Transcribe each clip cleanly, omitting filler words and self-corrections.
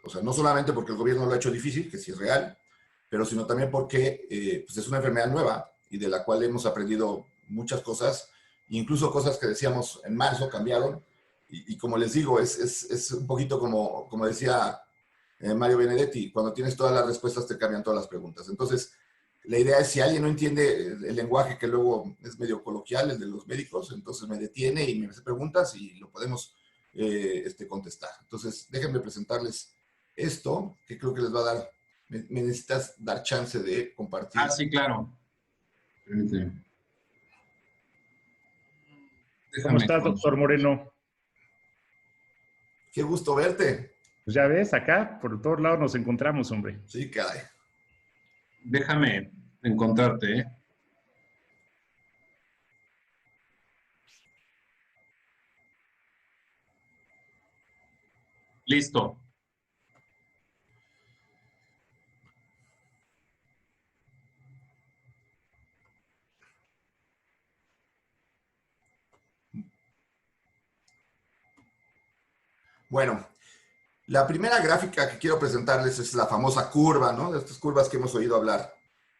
O sea, no solamente porque el gobierno lo ha hecho difícil, que sí es real, pero sino también porque pues es una enfermedad nueva y de la cual hemos aprendido muchas cosas, incluso cosas que decíamos en marzo cambiaron. Y como les digo, es un poquito como decía Mario Benedetti, cuando tienes todas las respuestas te cambian todas las preguntas. Entonces, la idea es si alguien no entiende el lenguaje que luego es medio coloquial, el de los médicos, entonces me detiene y me hace preguntas y lo podemos contestar. Entonces, déjenme presentarles esto, que creo que les va a dar, me necesitas dar chance de compartir. Ah, sí, claro. Permíteme. ¿Cómo Déjame estás, doctor Moreno? Qué gusto verte. Pues ya ves, acá por todos lados nos encontramos, hombre. Sí, caray. Déjame encontrarte, ¿eh? Listo. Bueno, la primera gráfica que quiero presentarles es la famosa curva, ¿no? De estas curvas que hemos oído hablar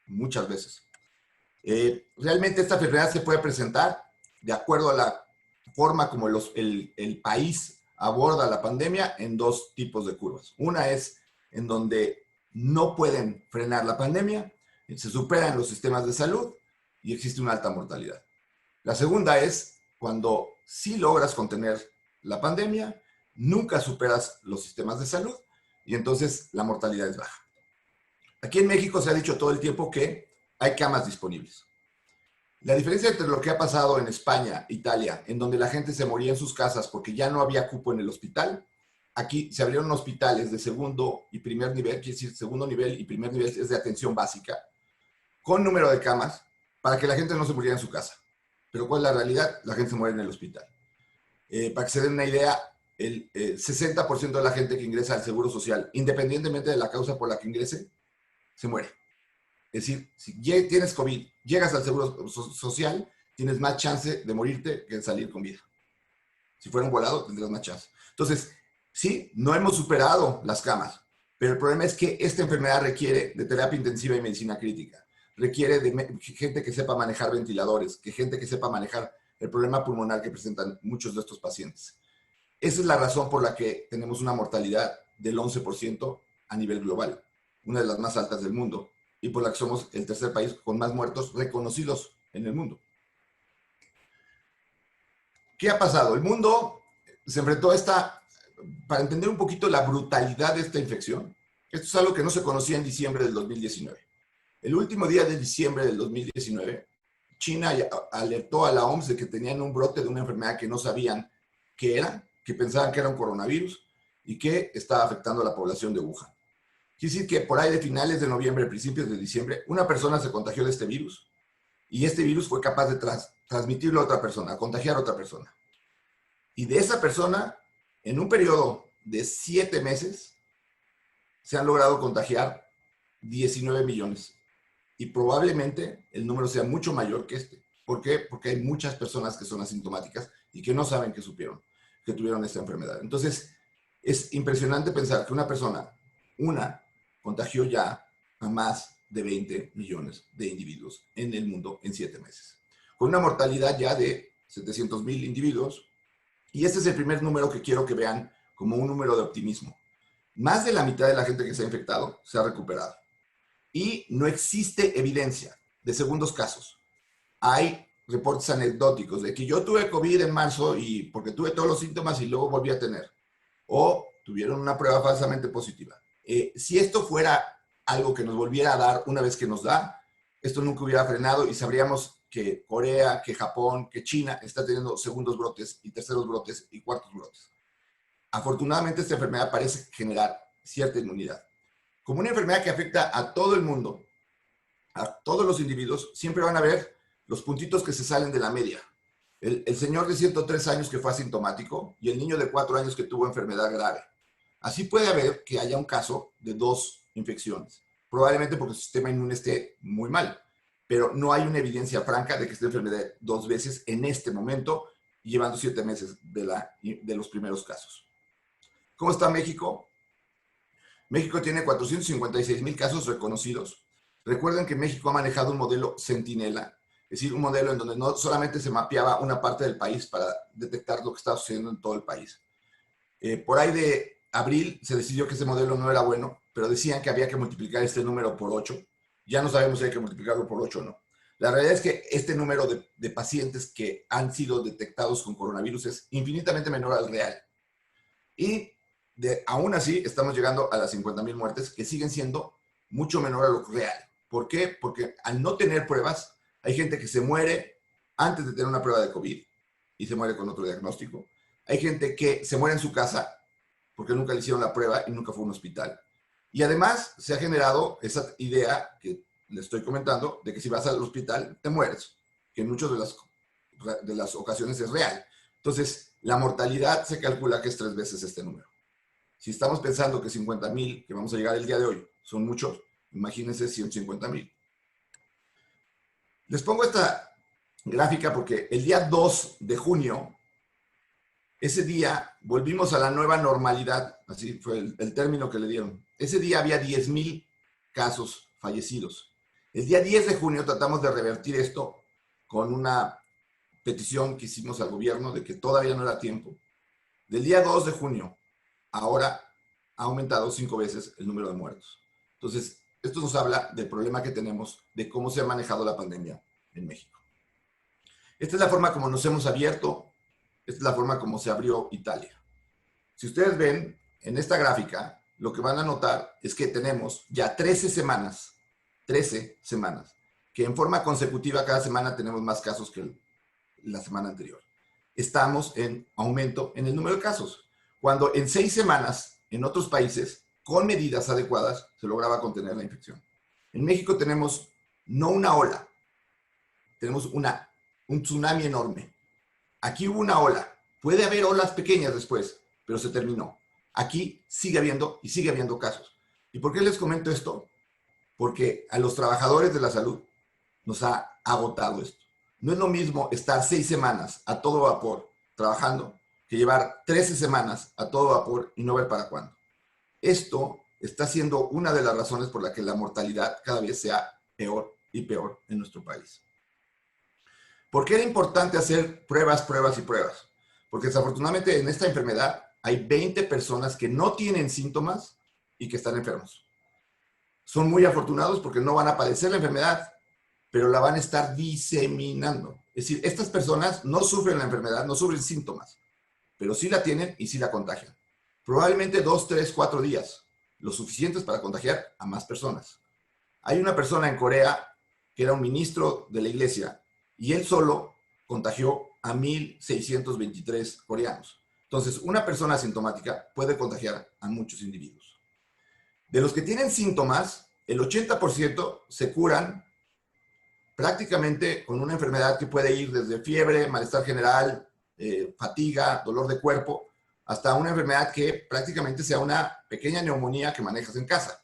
muchas veces. Realmente esta enfermedad se puede presentar de acuerdo a la forma como el país aborda la pandemia en dos tipos de curvas. Una es en donde no pueden frenar la pandemia, se superan los sistemas de salud y existe una alta mortalidad. La segunda es cuando sí logras contener la pandemia, nunca superas los sistemas de salud y entonces la mortalidad es baja. Aquí en México se ha dicho todo el tiempo que hay camas disponibles. La diferencia entre lo que ha pasado en España, Italia, en donde la gente se moría en sus casas porque ya no había cupo en el hospital, aquí se abrieron hospitales de segundo y primer nivel, quiere decir segundo nivel y primer nivel es de atención básica, con número de camas, para que la gente no se muriera en su casa. Pero ¿cuál es la realidad? La gente se muere en el hospital. Para que se den una idea, el 60% de la gente que ingresa al Seguro Social, independientemente de la causa por la que ingrese, se muere. Es decir, si tienes COVID, llegas al Seguro Social, tienes más chance de morirte que de salir con vida. Si fuera un volado, tendrás más chance. Entonces, sí, no hemos superado las camas, pero el problema es que esta enfermedad requiere de terapia intensiva y medicina crítica. Requiere de gente que sepa manejar ventiladores, que gente que sepa manejar el problema pulmonar que presentan muchos de estos pacientes. Esa es la razón por la que tenemos una mortalidad del 11% a nivel global, una de las más altas del mundo, y por la que somos el tercer país con más muertos reconocidos en el mundo. ¿Qué ha pasado? El mundo se enfrentó a esta, para entender un poquito la brutalidad de esta infección. Esto es algo que no se conocía en diciembre del 2019. El último día de diciembre del 2019, China alertó a la OMS de que tenían un brote de una enfermedad que no sabían qué era, que pensaban que era un coronavirus y que estaba afectando a la población de Wuhan. Quiere decir que por ahí de finales de noviembre, principios de diciembre, una persona se contagió de este virus y este virus fue capaz de transmitirlo a otra persona, a contagiar a otra persona. Y de esa persona, en un periodo de 7 meses, se han logrado contagiar 19 millones. Y probablemente el número sea mucho mayor que este. ¿Por qué? Porque hay muchas personas que son asintomáticas y que no saben que tuvieron esta enfermedad. Entonces, es impresionante pensar que una persona, contagió ya a más de 20 millones de individuos en el mundo en 7 meses. Con una mortalidad ya de 700,000 individuos. Y este es el primer número que quiero que vean como un número de optimismo. Más de la mitad de la gente que se ha infectado se ha recuperado. Y no existe evidencia de segundos casos. Hay reportes anecdóticos de que yo tuve COVID en marzo y porque tuve todos los síntomas y luego volví a tener. O tuvieron una prueba falsamente positiva. Si esto fuera algo que nos volviera a dar una vez que nos da, esto nunca hubiera frenado y sabríamos que Corea, que Japón, que China está teniendo segundos brotes y terceros brotes y cuartos brotes. Afortunadamente esta enfermedad parece generar cierta inmunidad. Como una enfermedad que afecta a todo el mundo, a todos los individuos, siempre van a ver los puntitos que se salen de la media. El señor de 103 años que fue asintomático y el niño de 4 años que tuvo enfermedad grave. Así puede haber que haya un caso de 2 infecciones, probablemente porque el sistema inmune esté muy mal, pero no hay una evidencia franca de que esta enfermedad 2 veces en este momento, llevando 7 meses de los primeros casos. ¿Cómo está México? México tiene 456,000 casos reconocidos. Recuerden que México ha manejado un modelo centinela, es decir, un modelo en donde no solamente se mapeaba una parte del país para detectar lo que estaba sucediendo en todo el país. Por ahí de abril se decidió que ese modelo no era bueno, pero decían que había que multiplicar este número por 8. Ya no sabemos si hay que multiplicarlo por 8 o no. La realidad es que este número de pacientes que han sido detectados con coronavirus es infinitamente menor al real. Y aún así estamos llegando a las 50,000 muertes, que siguen siendo mucho menor a lo real. ¿Por qué? Porque al no tener pruebas, hay gente que se muere antes de tener una prueba de COVID y se muere con otro diagnóstico. Hay gente que se muere en su casa porque nunca le hicieron la prueba y nunca fue a un hospital. Y además se ha generado esa idea que le estoy comentando de que si vas al hospital te mueres, que en muchas de las ocasiones es real. Entonces, la mortalidad se calcula que es 3 veces este número. Si estamos pensando que 50,000, que vamos a llegar el día de hoy, son muchos, imagínense 150,000. Les pongo esta gráfica porque el día 2 de junio, ese día volvimos a la nueva normalidad, así fue el término que le dieron. Ese día había 10,000 casos fallecidos. El día 10 de junio tratamos de revertir esto con una petición que hicimos al gobierno de que todavía no era tiempo. Del día 2 de junio, ahora ha aumentado 5 veces el número de muertos. Entonces, esto nos habla del problema que tenemos de cómo se ha manejado la pandemia en México. Esta es la forma como nos hemos abierto. Esta es la forma como se abrió Italia. Si ustedes ven en esta gráfica, lo que van a notar es que tenemos ya 13 semanas, que en forma consecutiva cada semana tenemos más casos que la semana anterior. Estamos en aumento en el número de casos, cuando en 6 semanas, en otros países, con medidas adecuadas, se lograba contener la infección. En México tenemos no una ola, tenemos un tsunami enorme. Aquí hubo una ola. Puede haber olas pequeñas después, pero se terminó. Aquí sigue habiendo y sigue habiendo casos. ¿Y por qué les comento esto? Porque a los trabajadores de la salud nos ha agotado esto. No es lo mismo estar 6 semanas a todo vapor trabajando que llevar 13 semanas a todo vapor y no ver para cuándo. Esto está siendo una de las razones por la que la mortalidad cada vez sea peor y peor en nuestro país. ¿Por qué era importante hacer pruebas, pruebas y pruebas? Porque desafortunadamente en esta enfermedad hay 20 personas que no tienen síntomas y que están enfermos. Son muy afortunados porque no van a padecer la enfermedad, pero la van a estar diseminando. Es decir, estas personas no sufren la enfermedad, no sufren síntomas, pero sí la tienen y sí la contagian. Probablemente 2, 3, 4 días, lo suficientes para contagiar a más personas. Hay una persona en Corea que era un ministro de la iglesia y él solo contagió a 1,623 coreanos. Entonces, una persona asintomática puede contagiar a muchos individuos. De los que tienen síntomas, el 80% se curan prácticamente con una enfermedad que puede ir desde fiebre, malestar general, fatiga, dolor de cuerpo, hasta una enfermedad que prácticamente sea una pequeña neumonía que manejas en casa.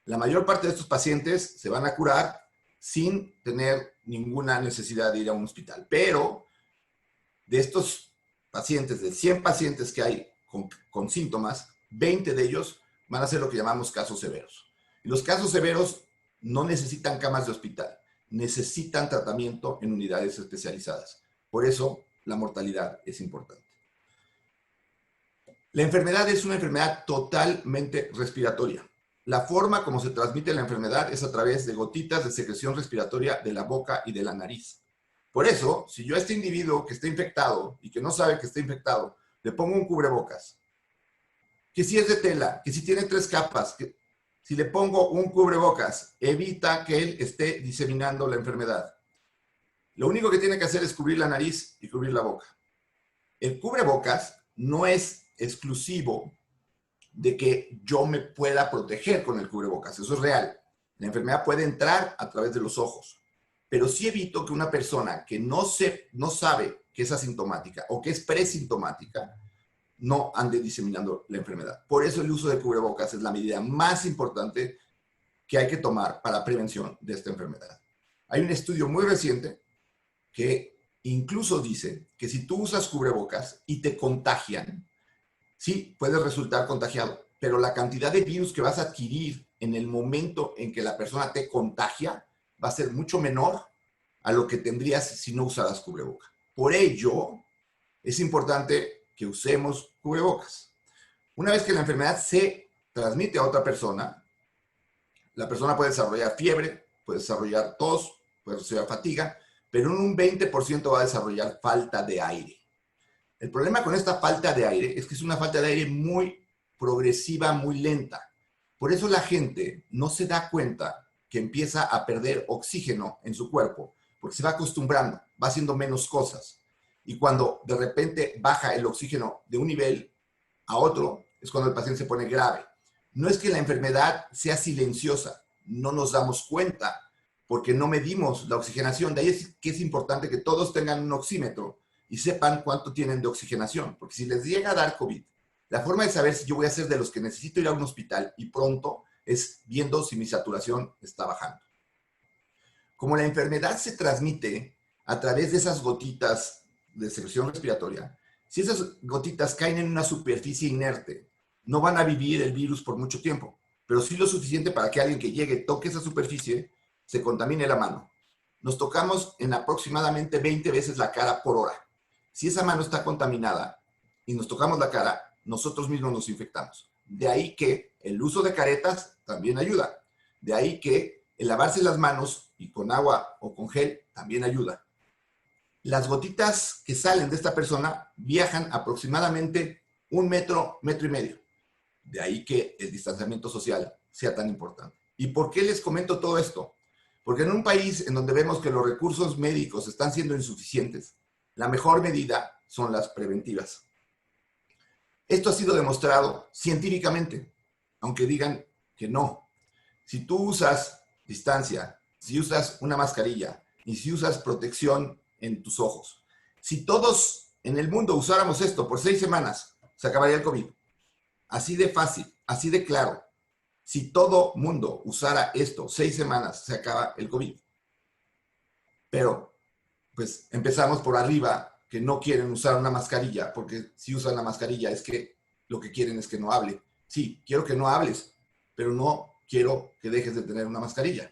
La mayor parte de estos pacientes se van a curar sin tener ninguna necesidad de ir a un hospital. Pero de estos pacientes, de 100 pacientes que hay con síntomas, 20 de ellos van a ser lo que llamamos casos severos. Y los casos severos no necesitan camas de hospital, necesitan tratamiento en unidades especializadas. Por eso la mortalidad es importante. La enfermedad es una enfermedad totalmente respiratoria. La forma como se transmite la enfermedad es a través de gotitas de secreción respiratoria de la boca y de la nariz. Por eso, si yo a este individuo que está infectado y que no sabe que está infectado, le pongo un cubrebocas, que si es de tela, que si tiene 3 capas, que si le pongo un cubrebocas, evita que él esté diseminando la enfermedad. Lo único que tiene que hacer es cubrir la nariz y cubrir la boca. El cubrebocas no es exclusivo de que yo me pueda proteger con el cubrebocas. Eso es real. La enfermedad puede entrar a través de los ojos, pero sí evito que una persona que no sabe que es asintomática o que es presintomática no ande diseminando la enfermedad. Por eso el uso de cubrebocas es la medida más importante que hay que tomar para prevención de esta enfermedad. Hay un estudio muy reciente que incluso dice que si tú usas cubrebocas y te contagian, sí, puedes resultar contagiado, pero la cantidad de virus que vas a adquirir en el momento en que la persona te contagia va a ser mucho menor a lo que tendrías si no usaras cubreboca. Por ello, es importante que usemos cubrebocas. Una vez que la enfermedad se transmite a otra persona, la persona puede desarrollar fiebre, puede desarrollar tos, puede desarrollar fatiga, pero en un 20% va a desarrollar falta de aire. El problema con esta falta de aire es que es una falta de aire muy progresiva, muy lenta. Por eso la gente no se da cuenta que empieza a perder oxígeno en su cuerpo, porque se va acostumbrando, va haciendo menos cosas. Y cuando de repente baja el oxígeno de un nivel a otro, es cuando el paciente se pone grave. No es que la enfermedad sea silenciosa, no nos damos cuenta porque no medimos la oxigenación. De ahí es que es importante que todos tengan un oxímetro y sepan cuánto tienen de oxigenación, porque si les llega a dar COVID, la forma de saber si yo voy a ser de los que necesito ir a un hospital y pronto es viendo si mi saturación está bajando. Como la enfermedad se transmite a través de esas gotitas de secreción respiratoria, si esas gotitas caen en una superficie inerte, no van a vivir el virus por mucho tiempo, pero sí lo suficiente para que alguien que llegue, toque esa superficie, se contamine la mano. Nos tocamos en aproximadamente 20 veces la cara por hora. Si esa mano está contaminada y nos tocamos la cara, nosotros mismos nos infectamos. De ahí que el uso de caretas también ayuda. De ahí que el lavarse las manos y con agua o con gel también ayuda. Las gotitas que salen de esta persona viajan aproximadamente 1 metro, metro y medio. De ahí que el distanciamiento social sea tan importante. ¿Y por qué les comento todo esto? Porque en un país en donde vemos que los recursos médicos están siendo insuficientes, la mejor medida son las preventivas. Esto ha sido demostrado científicamente, aunque digan que no. Si tú usas distancia, si usas una mascarilla y si usas protección en tus ojos, si todos en el mundo usáramos esto por 6 semanas, se acabaría el COVID. Así de fácil, así de claro. Si todo mundo usara esto 6 semanas, se acaba el COVID. Pero, pues, empezamos por arriba, que no quieren usar una mascarilla, porque si usan la mascarilla es que lo que quieren es que no hable. Sí, quiero que no hables, pero no quiero que dejes de tener una mascarilla.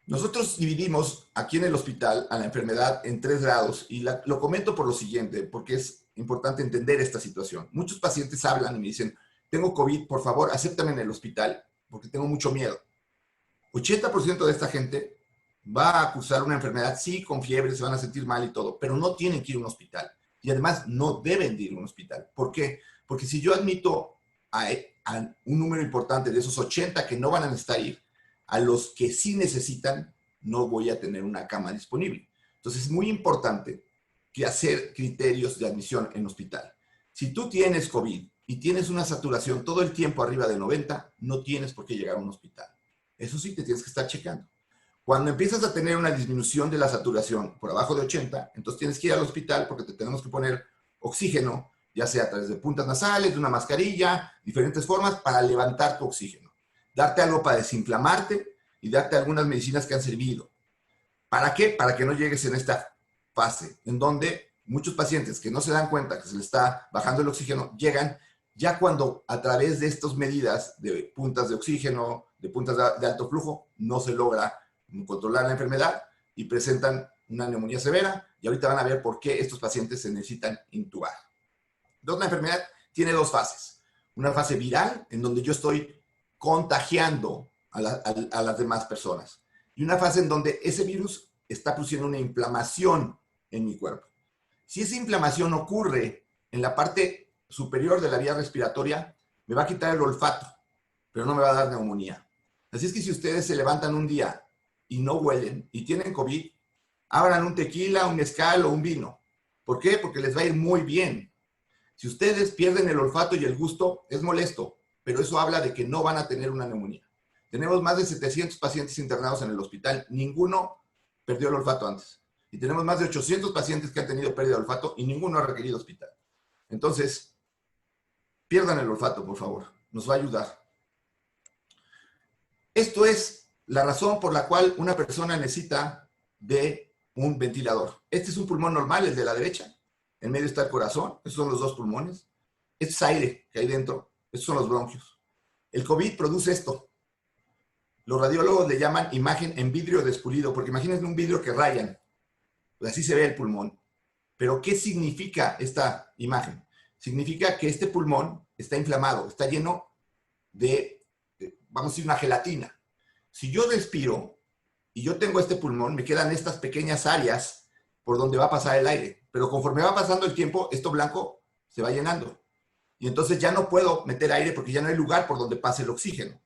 Nosotros dividimos aquí en el hospital a la enfermedad en 3 grados y lo comento por lo siguiente, porque es importante entender esta situación. Muchos pacientes hablan y me dicen, tengo COVID, por favor, acéptame en el hospital, porque tengo mucho miedo. 80% de esta gente va a acusar una enfermedad, sí, con fiebre, se van a sentir mal y todo, pero no tienen que ir a un hospital. Y además no deben de ir a un hospital. ¿Por qué? Porque si yo admito a un número importante de esos 80 que no van a necesitar ir, a los que sí necesitan, no voy a tener una cama disponible. Entonces es muy importante que hacer criterios de admisión en hospital. Si tú tienes COVID y tienes una saturación todo el tiempo arriba de 90, no tienes por qué llegar a un hospital. Eso sí, te tienes que estar checando. Cuando empiezas a tener una disminución de la saturación por abajo de 80, entonces tienes que ir al hospital porque te tenemos que poner oxígeno, ya sea a través de puntas nasales, de una mascarilla, diferentes formas para levantar tu oxígeno. Darte algo para desinflamarte y darte algunas medicinas que han servido. ¿Para qué? Para que no llegues en esta fase en donde muchos pacientes que no se dan cuenta que se les está bajando el oxígeno, llegan ya cuando a través de estas medidas de puntas de oxígeno, de puntas de alto flujo, no se logra controlar la enfermedad y presentan una neumonía severa. Y ahorita van a ver por qué estos pacientes se necesitan intubar. Entonces, la enfermedad tiene 2 fases. Una fase viral, en donde yo estoy contagiando a las demás personas. Y una fase en donde ese virus está produciendo una inflamación en mi cuerpo. Si esa inflamación ocurre en la parte superior de la vía respiratoria, me va a quitar el olfato, pero no me va a dar neumonía. Así es que si ustedes se levantan un día y no huelen y tienen COVID, abran un tequila, un mezcal o un vino. ¿Por qué? Porque les va a ir muy bien. Si ustedes pierden el olfato y el gusto, es molesto, pero eso habla de que no van a tener una neumonía. Tenemos más de 700 pacientes internados en el hospital, ninguno perdió el olfato antes. Y tenemos más de 800 pacientes que han tenido pérdida de olfato y ninguno ha requerido hospital. Entonces, pierdan el olfato, por favor, nos va a ayudar. Esto es la razón por la cual una persona necesita de un ventilador. Este es un pulmón normal, el de la derecha. En medio está el corazón, esos son los 2 pulmones. Esto es aire que hay dentro. Estos son los bronquios. El COVID produce esto. Los radiólogos le llaman imagen en vidrio despulido, porque imagínense un vidrio que rayan. Pues así se ve el pulmón. Pero ¿qué significa esta imagen? Significa que este pulmón está inflamado, está lleno de, vamos a decir, una gelatina. Si yo respiro y yo tengo este pulmón, me quedan estas pequeñas áreas por donde va a pasar el aire. Pero conforme va pasando el tiempo, esto blanco se va llenando. Y entonces ya no puedo meter aire porque ya no hay lugar por donde pase el oxígeno.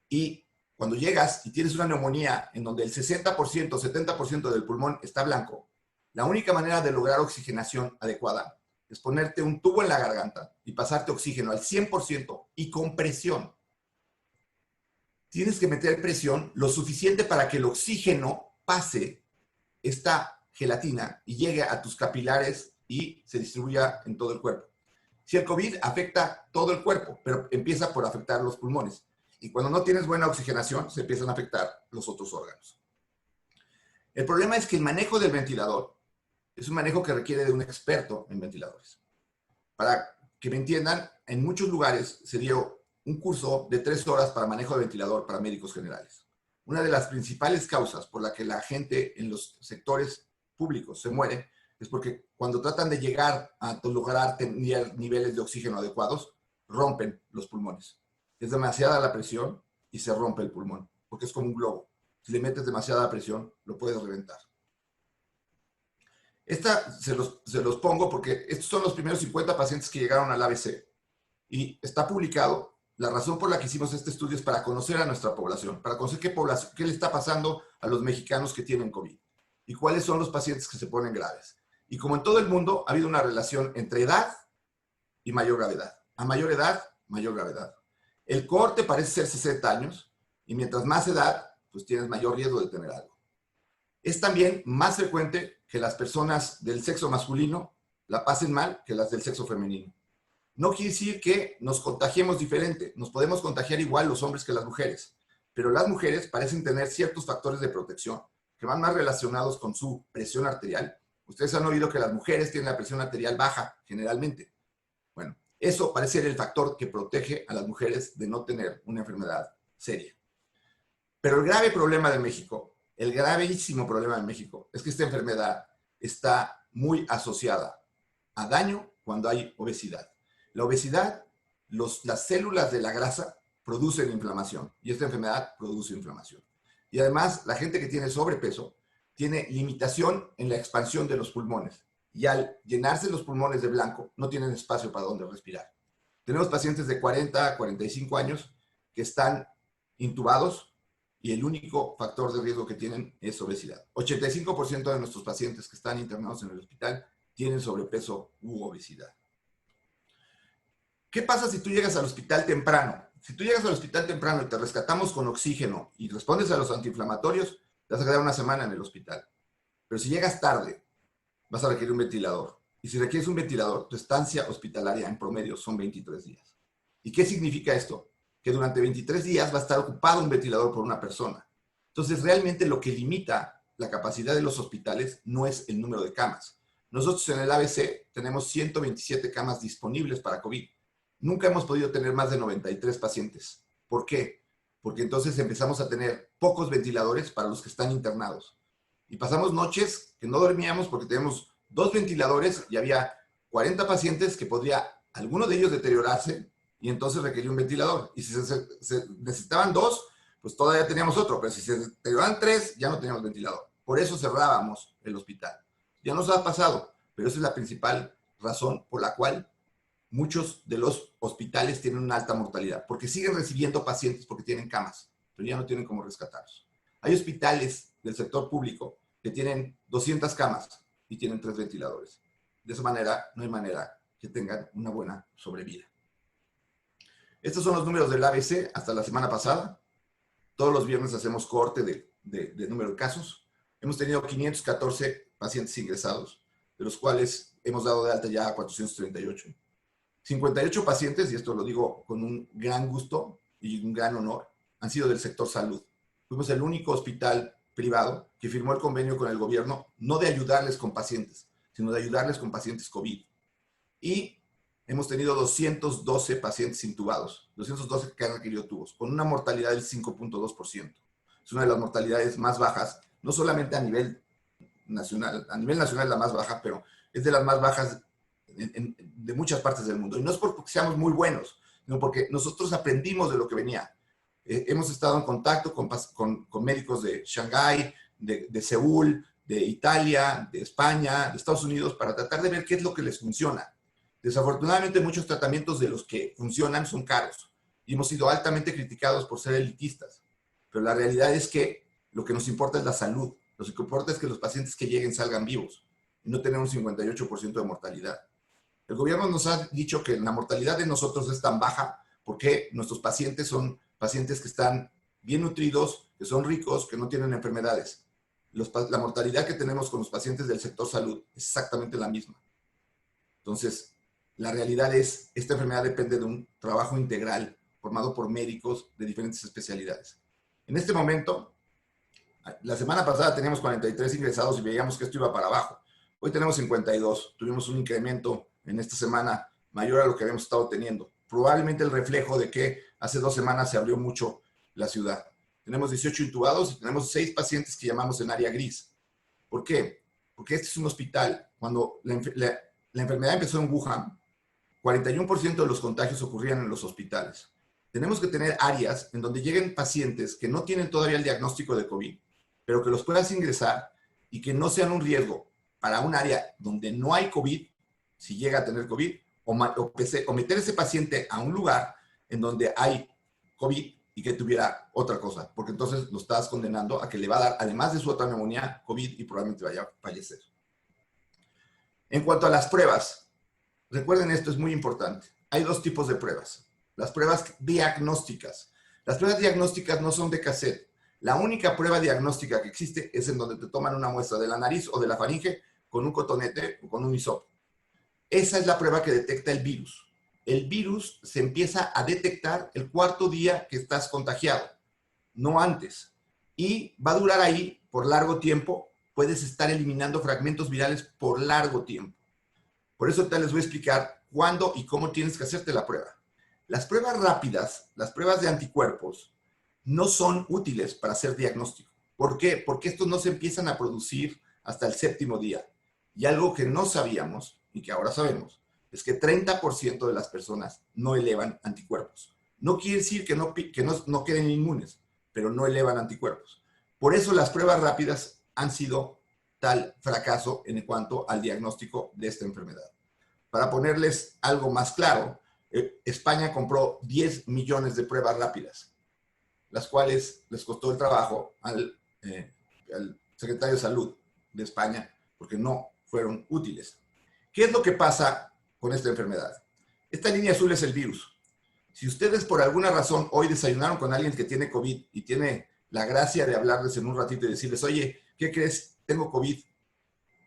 Y cuando llegas y tienes una neumonía en donde el 60%, 70% del pulmón está blanco, la única manera de lograr oxigenación adecuada es ponerte un tubo en la garganta y pasarte oxígeno al 100% y con presión. Tienes que meter presión lo suficiente para que el oxígeno pase esta gelatina y llegue a tus capilares y se distribuya en todo el cuerpo. Si el COVID afecta todo el cuerpo, pero empieza por afectar los pulmones. Y cuando no tienes buena oxigenación, se empiezan a afectar los otros órganos. El problema es que el manejo del ventilador es un manejo que requiere de un experto en ventiladores. Para que me entiendan, en muchos lugares se dio un curso de 3 horas para manejo de ventilador para médicos generales. Una de las principales causas por la que la gente en los sectores públicos se muere es porque cuando tratan de llegar a lograr tener niveles de oxígeno adecuados, rompen los pulmones. Es demasiada la presión y se rompe el pulmón, porque es como un globo. Si le metes demasiada presión, lo puedes reventar. Esta se los pongo porque estos son los primeros 50 pacientes que llegaron al ABC. Y está publicado. La razón por la que hicimos este estudio es para conocer a nuestra población, para conocer qué le está pasando a los mexicanos que tienen COVID y cuáles son los pacientes que se ponen graves. Y como en todo el mundo, ha habido una relación entre edad y mayor gravedad. A mayor edad, mayor gravedad. El cohorte parece ser 60 años y mientras más edad, pues tienes mayor riesgo de tener algo. Es también más frecuente que las personas del sexo masculino la pasen mal que las del sexo femenino. No quiere decir que nos contagiemos diferente. Nos podemos contagiar igual los hombres que las mujeres. Pero las mujeres parecen tener ciertos factores de protección que van más relacionados con su presión arterial. Ustedes han oído que las mujeres tienen la presión arterial baja, generalmente. Bueno, eso parece ser el factor que protege a las mujeres de no tener una enfermedad seria. Pero el grave problema de México, el gravísimo problema de México, es que esta enfermedad está muy asociada a daño cuando hay obesidad. La obesidad, las células de la grasa producen inflamación y esta enfermedad produce inflamación. Y además, la gente que tiene sobrepeso tiene limitación en la expansión de los pulmones y al llenarse los pulmones de blanco no tienen espacio para donde respirar. Tenemos pacientes de 40 a 45 años que están intubados y el único factor de riesgo que tienen es obesidad. 85% de nuestros pacientes que están internados en el hospital tienen sobrepeso u obesidad. ¿Qué pasa si tú llegas al hospital temprano? Si tú llegas al hospital temprano y te rescatamos con oxígeno y respondes a los antiinflamatorios, te vas a quedar una semana en el hospital. Pero si llegas tarde, vas a requerir un ventilador. Y si requieres un ventilador, tu estancia hospitalaria en promedio son 23 días. ¿Y qué significa esto? Que durante 23 días va a estar ocupado un ventilador por una persona. Entonces, realmente lo que limita la capacidad de los hospitales no es el número de camas. Nosotros en el ABC tenemos 127 camas disponibles para COVID. Nunca hemos podido tener más de 93 pacientes. ¿Por qué? Porque entonces empezamos a tener pocos ventiladores para los que están internados. Y pasamos noches que no dormíamos porque tenemos 2 ventiladores y había 40 pacientes que podría alguno de ellos deteriorarse y entonces requería un ventilador. Y si se necesitaban 2, pues todavía teníamos otro. Pero si se deterioraban 3, ya no teníamos ventilador. Por eso cerrábamos el hospital. Ya nos ha pasado, pero esa es la principal razón por la cual muchos de los hospitales tienen una alta mortalidad, porque siguen recibiendo pacientes porque tienen camas, pero ya no tienen cómo rescatarlos. Hay hospitales del sector público que tienen 200 camas y tienen 3 ventiladores. De esa manera, no hay manera que tengan una buena sobrevida. Estos son los números del ABC hasta la semana pasada. Todos los viernes hacemos corte de número de casos. Hemos tenido 514 pacientes ingresados, de los cuales hemos dado de alta ya a 438. 58 pacientes, y esto lo digo con un gran gusto y un gran honor, han sido del sector salud. Fuimos el único hospital privado que firmó el convenio con el gobierno, no de ayudarles con pacientes, sino de ayudarles con pacientes COVID. Y hemos tenido 212 pacientes intubados, 212 que han requerido tubos, con una mortalidad del 5.2%. Es una de las mortalidades más bajas, no solamente a nivel nacional es la más baja, pero es de las más bajas de muchas partes del mundo. Y no es porque seamos muy buenos, sino porque nosotros aprendimos de lo que venía. Hemos estado en contacto con médicos de Shanghái, de Seúl, de Italia, de España, de Estados Unidos, para tratar de ver qué es lo que les funciona. Desafortunadamente, muchos tratamientos de los que funcionan son caros y hemos sido altamente criticados por ser elitistas. Pero la realidad es que lo que nos importa es la salud. Lo que importa es que los pacientes que lleguen salgan vivos y no tener un 58% de mortalidad. El gobierno nos ha dicho que la mortalidad de nosotros es tan baja porque nuestros pacientes son pacientes que están bien nutridos, que son ricos, que no tienen enfermedades. La mortalidad que tenemos con los pacientes del sector salud es exactamente la misma. Entonces, la realidad es, esta enfermedad depende de un trabajo integral formado por médicos de diferentes especialidades. En este momento, la semana pasada teníamos 43 ingresados y veíamos que esto iba para abajo. Hoy tenemos 52. Tuvimos un incremento en esta semana mayor a lo que habíamos estado teniendo. Probablemente el reflejo de que hace 2 semanas se abrió mucho la ciudad. Tenemos 18 intubados y tenemos 6 pacientes que llamamos en área gris. ¿Por qué? Porque este es un hospital. Cuando la enfermedad empezó en Wuhan, 41% de los contagios ocurrían en los hospitales. Tenemos que tener áreas en donde lleguen pacientes que no tienen todavía el diagnóstico de COVID, pero que los puedas ingresar y que no sean un riesgo para un área donde no hay COVID, si llega a tener COVID, o meter ese paciente a un lugar en donde hay COVID y que tuviera otra cosa, porque entonces lo estás condenando a que le va a dar, además de su otra neumonía, COVID y probablemente vaya a fallecer. En cuanto a las pruebas, recuerden esto, es muy importante. Hay 2 tipos de pruebas. Las pruebas diagnósticas. Las pruebas diagnósticas no son de cassette. La única prueba diagnóstica que existe es en donde te toman una muestra de la nariz o de la faringe con un cotonete o con un hisopo. Esa es la prueba que detecta el virus. El virus se empieza a detectar el 4º día que estás contagiado, no antes. Y va a durar ahí por largo tiempo. Puedes estar eliminando fragmentos virales por largo tiempo. Por eso te les voy a explicar cuándo y cómo tienes que hacerte la prueba. Las pruebas rápidas, las pruebas de anticuerpos, no son útiles para hacer diagnóstico. ¿Por qué? Porque estos no se empiezan a producir hasta el 7º día. Y algo que no sabíamos y que ahora sabemos es que 30% de las personas no elevan anticuerpos. No quiere decir que no queden inmunes, pero no elevan anticuerpos. Por eso las pruebas rápidas han sido tal fracaso en cuanto al diagnóstico de esta enfermedad. Para ponerles algo más claro, España compró 10 millones de pruebas rápidas, las cuales les costó el trabajo al secretario de Salud de España porque no fueron útiles. ¿Qué es lo que pasa con esta enfermedad? Esta línea azul es el virus. Si ustedes por alguna razón hoy desayunaron con alguien que tiene COVID y tiene la gracia de hablarles en un ratito y decirles, oye, ¿qué crees? Tengo COVID.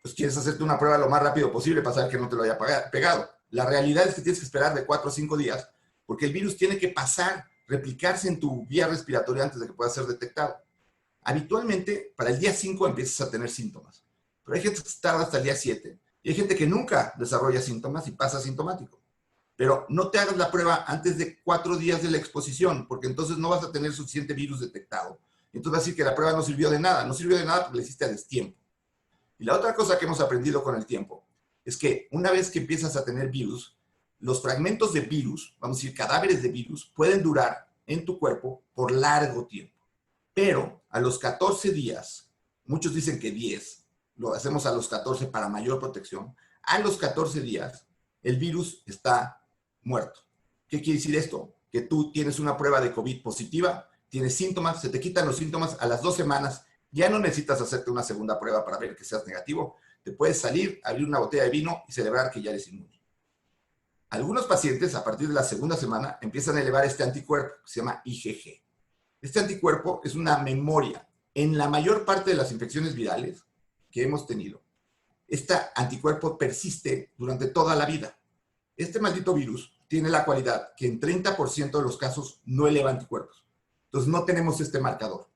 Pues quieres hacerte una prueba lo más rápido posible para saber que no te lo haya pegado. La realidad es que tienes que esperar de 4 o 5 días porque el virus tiene que pasar, replicarse en tu vía respiratoria antes de que pueda ser detectado. Habitualmente, para el día 5 empiezas a tener síntomas, pero hay gente que tarda hasta el día 7 y hay gente que nunca desarrolla síntomas y pasa asintomático. Pero no te hagas la prueba antes de 4 días de la exposición, porque entonces no vas a tener suficiente virus detectado. Entonces vas a decir que la prueba no sirvió de nada. No sirvió de nada porque le hiciste a destiempo. Y la otra cosa que hemos aprendido con el tiempo es que una vez que empiezas a tener virus, los fragmentos de virus, vamos a decir cadáveres de virus, pueden durar en tu cuerpo por largo tiempo. Pero a los 14 días, muchos dicen que 10, lo hacemos a los 14 para mayor protección, a los 14 días el virus está muerto. ¿Qué quiere decir esto? Que tú tienes una prueba de COVID positiva, tienes síntomas, se te quitan los síntomas a las 2 semanas, ya no necesitas hacerte una segunda prueba para ver que seas negativo, te puedes salir, abrir una botella de vino y celebrar que ya eres inmune. Algunos pacientes a partir de la segunda semana empiezan a elevar este anticuerpo que se llama IgG. Este anticuerpo es una memoria. En la mayor parte de las infecciones virales que hemos tenido, este anticuerpo persiste durante toda la vida. Este maldito virus tiene la cualidad que en 30% de los casos no eleva anticuerpos. Entonces no tenemos este marcador.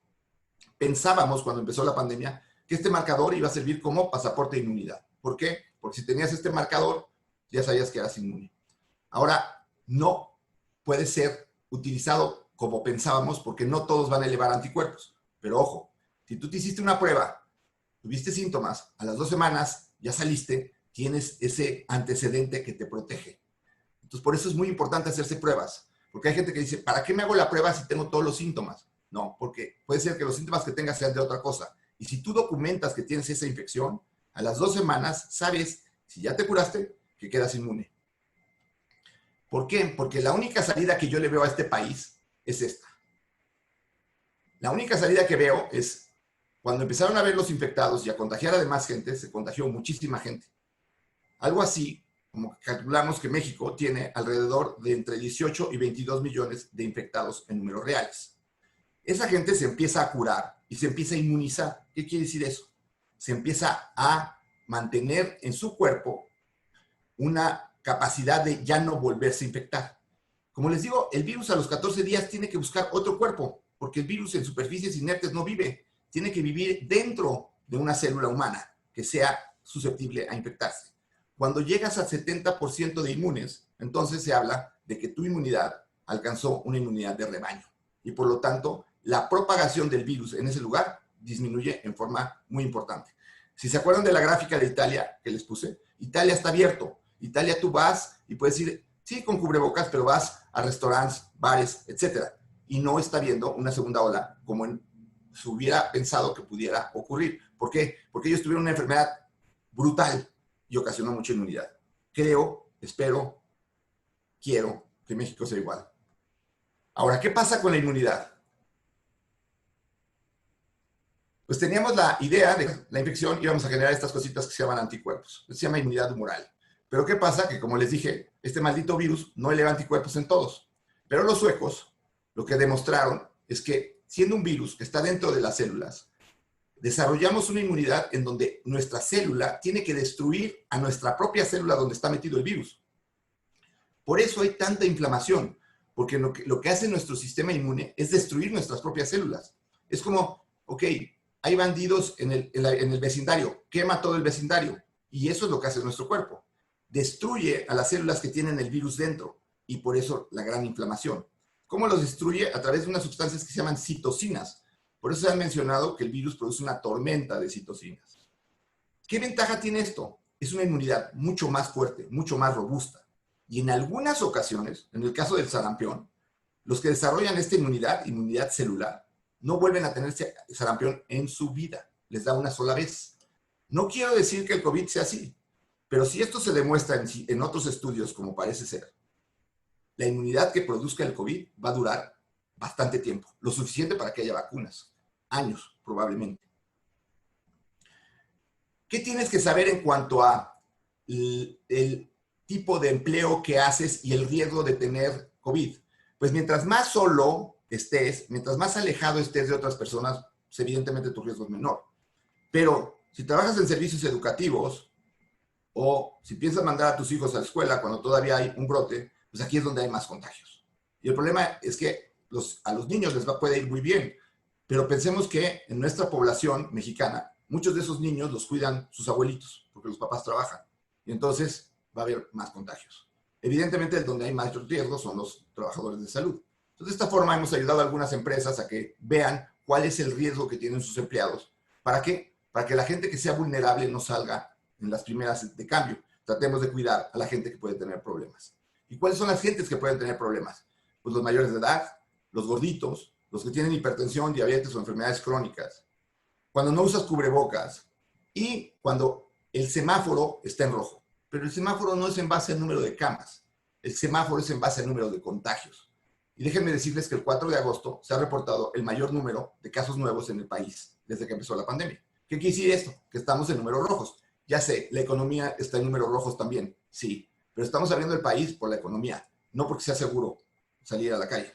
Pensábamos cuando empezó la pandemia que este marcador iba a servir como pasaporte de inmunidad. ¿Por qué? Porque si tenías este marcador, ya sabías que eras inmune. Ahora, no puede ser utilizado como pensábamos porque no todos van a elevar anticuerpos. Pero ojo, si tú te hiciste una prueba, tuviste síntomas, a las 2 semanas ya saliste, tienes ese antecedente que te protege. Entonces, por eso es muy importante hacerse pruebas. Porque hay gente que dice, ¿para qué me hago la prueba si tengo todos los síntomas? No, porque puede ser que los síntomas que tengas sean de otra cosa. Y si tú documentas que tienes esa infección, a las 2 semanas sabes, si ya te curaste, que quedas inmune. ¿Por qué? Porque la única salida que yo le veo a este país es esta. La única salida que veo es cuando empezaron a ver los infectados y a contagiar a demás gente, se contagió muchísima gente. Algo así, como calculamos que México tiene alrededor de entre 18 y 22 millones de infectados en números reales. Esa gente se empieza a curar y se empieza a inmunizar. ¿Qué quiere decir eso? Se empieza a mantener en su cuerpo una capacidad de ya no volverse a infectar. Como les digo, el virus a los 14 días tiene que buscar otro cuerpo, porque el virus en superficies inertes no vive. Tiene que vivir dentro de una célula humana que sea susceptible a infectarse. Cuando llegas al 70% de inmunes, entonces se habla de que tu inmunidad alcanzó una inmunidad de rebaño. Y por lo tanto, la propagación del virus en ese lugar disminuye en forma muy importante. Si se acuerdan de la gráfica de Italia que les puse, Italia está abierto. Italia tú vas y puedes ir, sí, con cubrebocas, pero vas a restaurantes, bares, etcétera. Y no está viendo una segunda ola como se hubiera pensado que pudiera ocurrir. ¿Por qué? Porque ellos tuvieron una enfermedad brutal y ocasionó mucha inmunidad. Creo, espero, quiero que México sea igual. Ahora, ¿qué pasa con la inmunidad? Pues teníamos la idea de que la infección íbamos a generar estas cositas que se llaman anticuerpos. Se llama inmunidad humoral. Pero ¿qué pasa? Que como les dije, este maldito virus no eleva anticuerpos en todos. Pero los suecos lo que demostraron es que siendo un virus que está dentro de las células, desarrollamos una inmunidad en donde nuestra célula tiene que destruir a nuestra propia célula donde está metido el virus. Por eso hay tanta inflamación, porque lo que hace nuestro sistema inmune es destruir nuestras propias células. Es como, ok, hay bandidos en el vecindario, quema todo el vecindario, y eso es lo que hace nuestro cuerpo. Destruye a las células que tienen el virus dentro, y por eso la gran inflamación. ¿Cómo los destruye? A través de unas sustancias que se llaman citocinas. Por eso se han mencionado que el virus produce una tormenta de citocinas. ¿Qué ventaja tiene esto? Es una inmunidad mucho más fuerte, mucho más robusta. Y en algunas ocasiones, en el caso del sarampión, los que desarrollan esta inmunidad celular, no vuelven a tener sarampión en su vida. Les da una sola vez. No quiero decir que el COVID sea así, pero si esto se demuestra en otros estudios, como parece ser, la inmunidad que produzca el COVID va a durar bastante tiempo, lo suficiente para que haya vacunas, años probablemente. ¿Qué tienes que saber en cuanto a el tipo de empleo que haces y el riesgo de tener COVID? Pues mientras más solo estés, mientras más alejado estés de otras personas, pues evidentemente tu riesgo es menor. Pero si trabajas en servicios educativos o si piensas mandar a tus hijos a la escuela cuando todavía hay un brote, pues aquí es donde hay más contagios. Y el problema es que a los niños les puede ir muy bien, pero pensemos que en nuestra población mexicana, muchos de esos niños los cuidan sus abuelitos, porque los papás trabajan. Y entonces va a haber más contagios. Evidentemente, donde hay más riesgos son los trabajadores de salud. Entonces, de esta forma hemos ayudado a algunas empresas a que vean cuál es el riesgo que tienen sus empleados. ¿Para qué? Para que la gente que sea vulnerable no salga en las primeras de cambio. Tratemos de cuidar a la gente que puede tener problemas. ¿Y cuáles son las gentes que pueden tener problemas? Pues los mayores de edad, los gorditos, los que tienen hipertensión, diabetes o enfermedades crónicas. Cuando no usas cubrebocas y cuando el semáforo está en rojo. Pero el semáforo no es en base al número de camas. El semáforo es en base al número de contagios. Y déjenme decirles que el 4 de agosto se ha reportado el mayor número de casos nuevos en el país desde que empezó la pandemia. ¿Qué quiere decir esto? Que estamos en números rojos. Ya sé, la economía está en números rojos también, sí. Pero estamos abriendo el país por la economía, no porque sea seguro salir a la calle.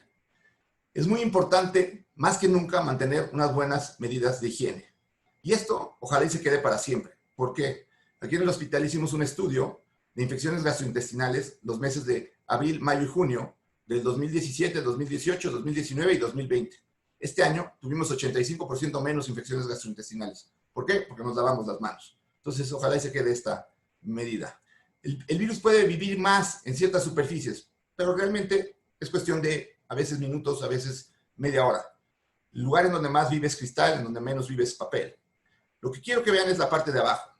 Es muy importante, más que nunca, mantener unas buenas medidas de higiene. Y esto, ojalá y se quede para siempre. ¿Por qué? Aquí en el hospital hicimos un estudio de infecciones gastrointestinales los meses de abril, mayo y junio del 2017, 2018, 2019 y 2020. Este año tuvimos 85% menos infecciones gastrointestinales. ¿Por qué? Porque nos lavamos las manos. Entonces, ojalá y se quede esta medida. El virus puede vivir más en ciertas superficies, pero realmente es cuestión de a veces minutos, a veces media hora. El lugar en donde más vive es cristal, en donde menos vive es papel. Lo que quiero que vean es la parte de abajo.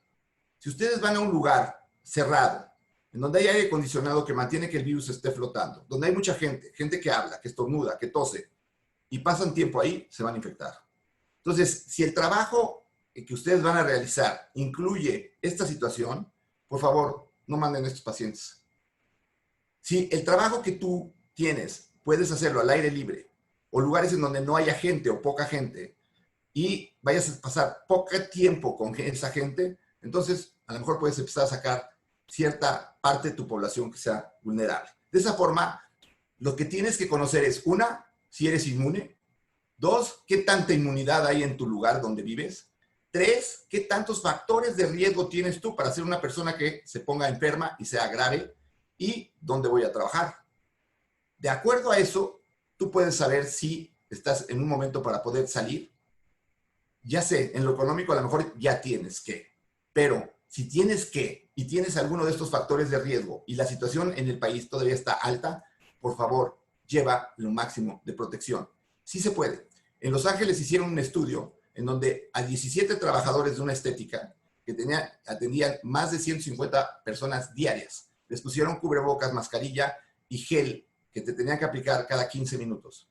Si ustedes van a un lugar cerrado, en donde hay aire acondicionado que mantiene que el virus esté flotando, donde hay mucha gente, gente que habla, que estornuda, que tose, y pasan tiempo ahí, se van a infectar. Entonces, si el trabajo que ustedes van a realizar incluye esta situación, por favor, no manden a estos pacientes. Si el trabajo que tú tienes puedes hacerlo al aire libre, o lugares en donde no haya gente o poca gente, y vayas a pasar poco tiempo con esa gente, entonces a lo mejor puedes empezar a sacar cierta parte de tu población que sea vulnerable. De esa forma, lo que tienes que conocer es, una, si eres inmune; dos, qué tanta inmunidad hay en tu lugar donde vives; tres, qué tantos factores de riesgo tienes tú para ser una persona que se ponga enferma y sea grave; y dónde voy a trabajar. De acuerdo a eso, tú puedes saber si estás en un momento para poder salir. Ya sé, en lo económico a lo mejor ya tienes que, pero si tienes que y tienes alguno de estos factores de riesgo y la situación en el país todavía está alta, por favor, lleva lo máximo de protección. Sí se puede. En Los Ángeles hicieron un estudio en donde a 17 trabajadores de una estética que atendían más de 150 personas diarias, les pusieron cubrebocas, mascarilla y gel que te tenían que aplicar cada 15 minutos.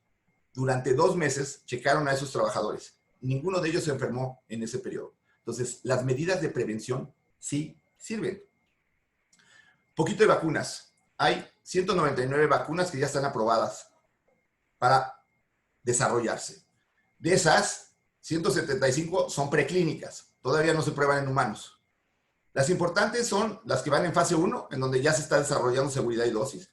Durante 2 meses checaron a esos trabajadores. Ninguno de ellos se enfermó en ese periodo. Entonces, las medidas de prevención sí sirven. Poquito de vacunas. Hay 199 vacunas que ya están aprobadas para desarrollarse. De esas, 175 son preclínicas. Todavía no se prueban en humanos. Las importantes son las que van en fase 1, en donde ya se está desarrollando seguridad y dosis.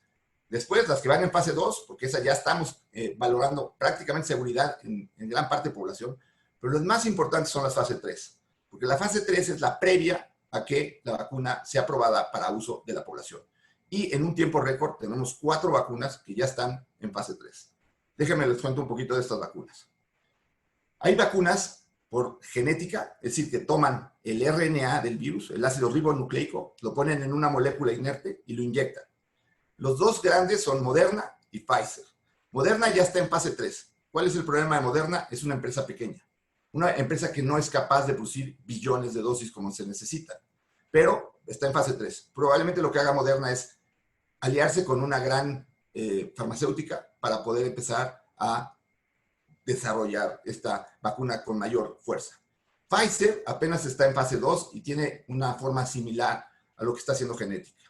Después, las que van en fase 2, porque esa ya estamos valorando prácticamente seguridad en gran parte de población. Pero las más importantes son las fase 3, porque la fase 3 es la previa a que la vacuna sea aprobada para uso de la población. Y en un tiempo récord tenemos 4 vacunas que ya están en fase 3. Déjenme les cuento un poquito de estas vacunas. Hay vacunas por genética, es decir, que toman el RNA del virus, el ácido ribonucleico, lo ponen en una molécula inerte y lo inyectan. Los dos grandes son Moderna y Pfizer. Moderna ya está en fase 3. ¿Cuál es el problema de Moderna? Es una empresa pequeña. Una empresa que no es capaz de producir billones de dosis como se necesita. Pero está en fase 3. Probablemente lo que haga Moderna es aliarse con una gran farmacéutica para poder empezar a desarrollar esta vacuna con mayor fuerza. Pfizer apenas está en fase 2 y tiene una forma similar a lo que está haciendo genética.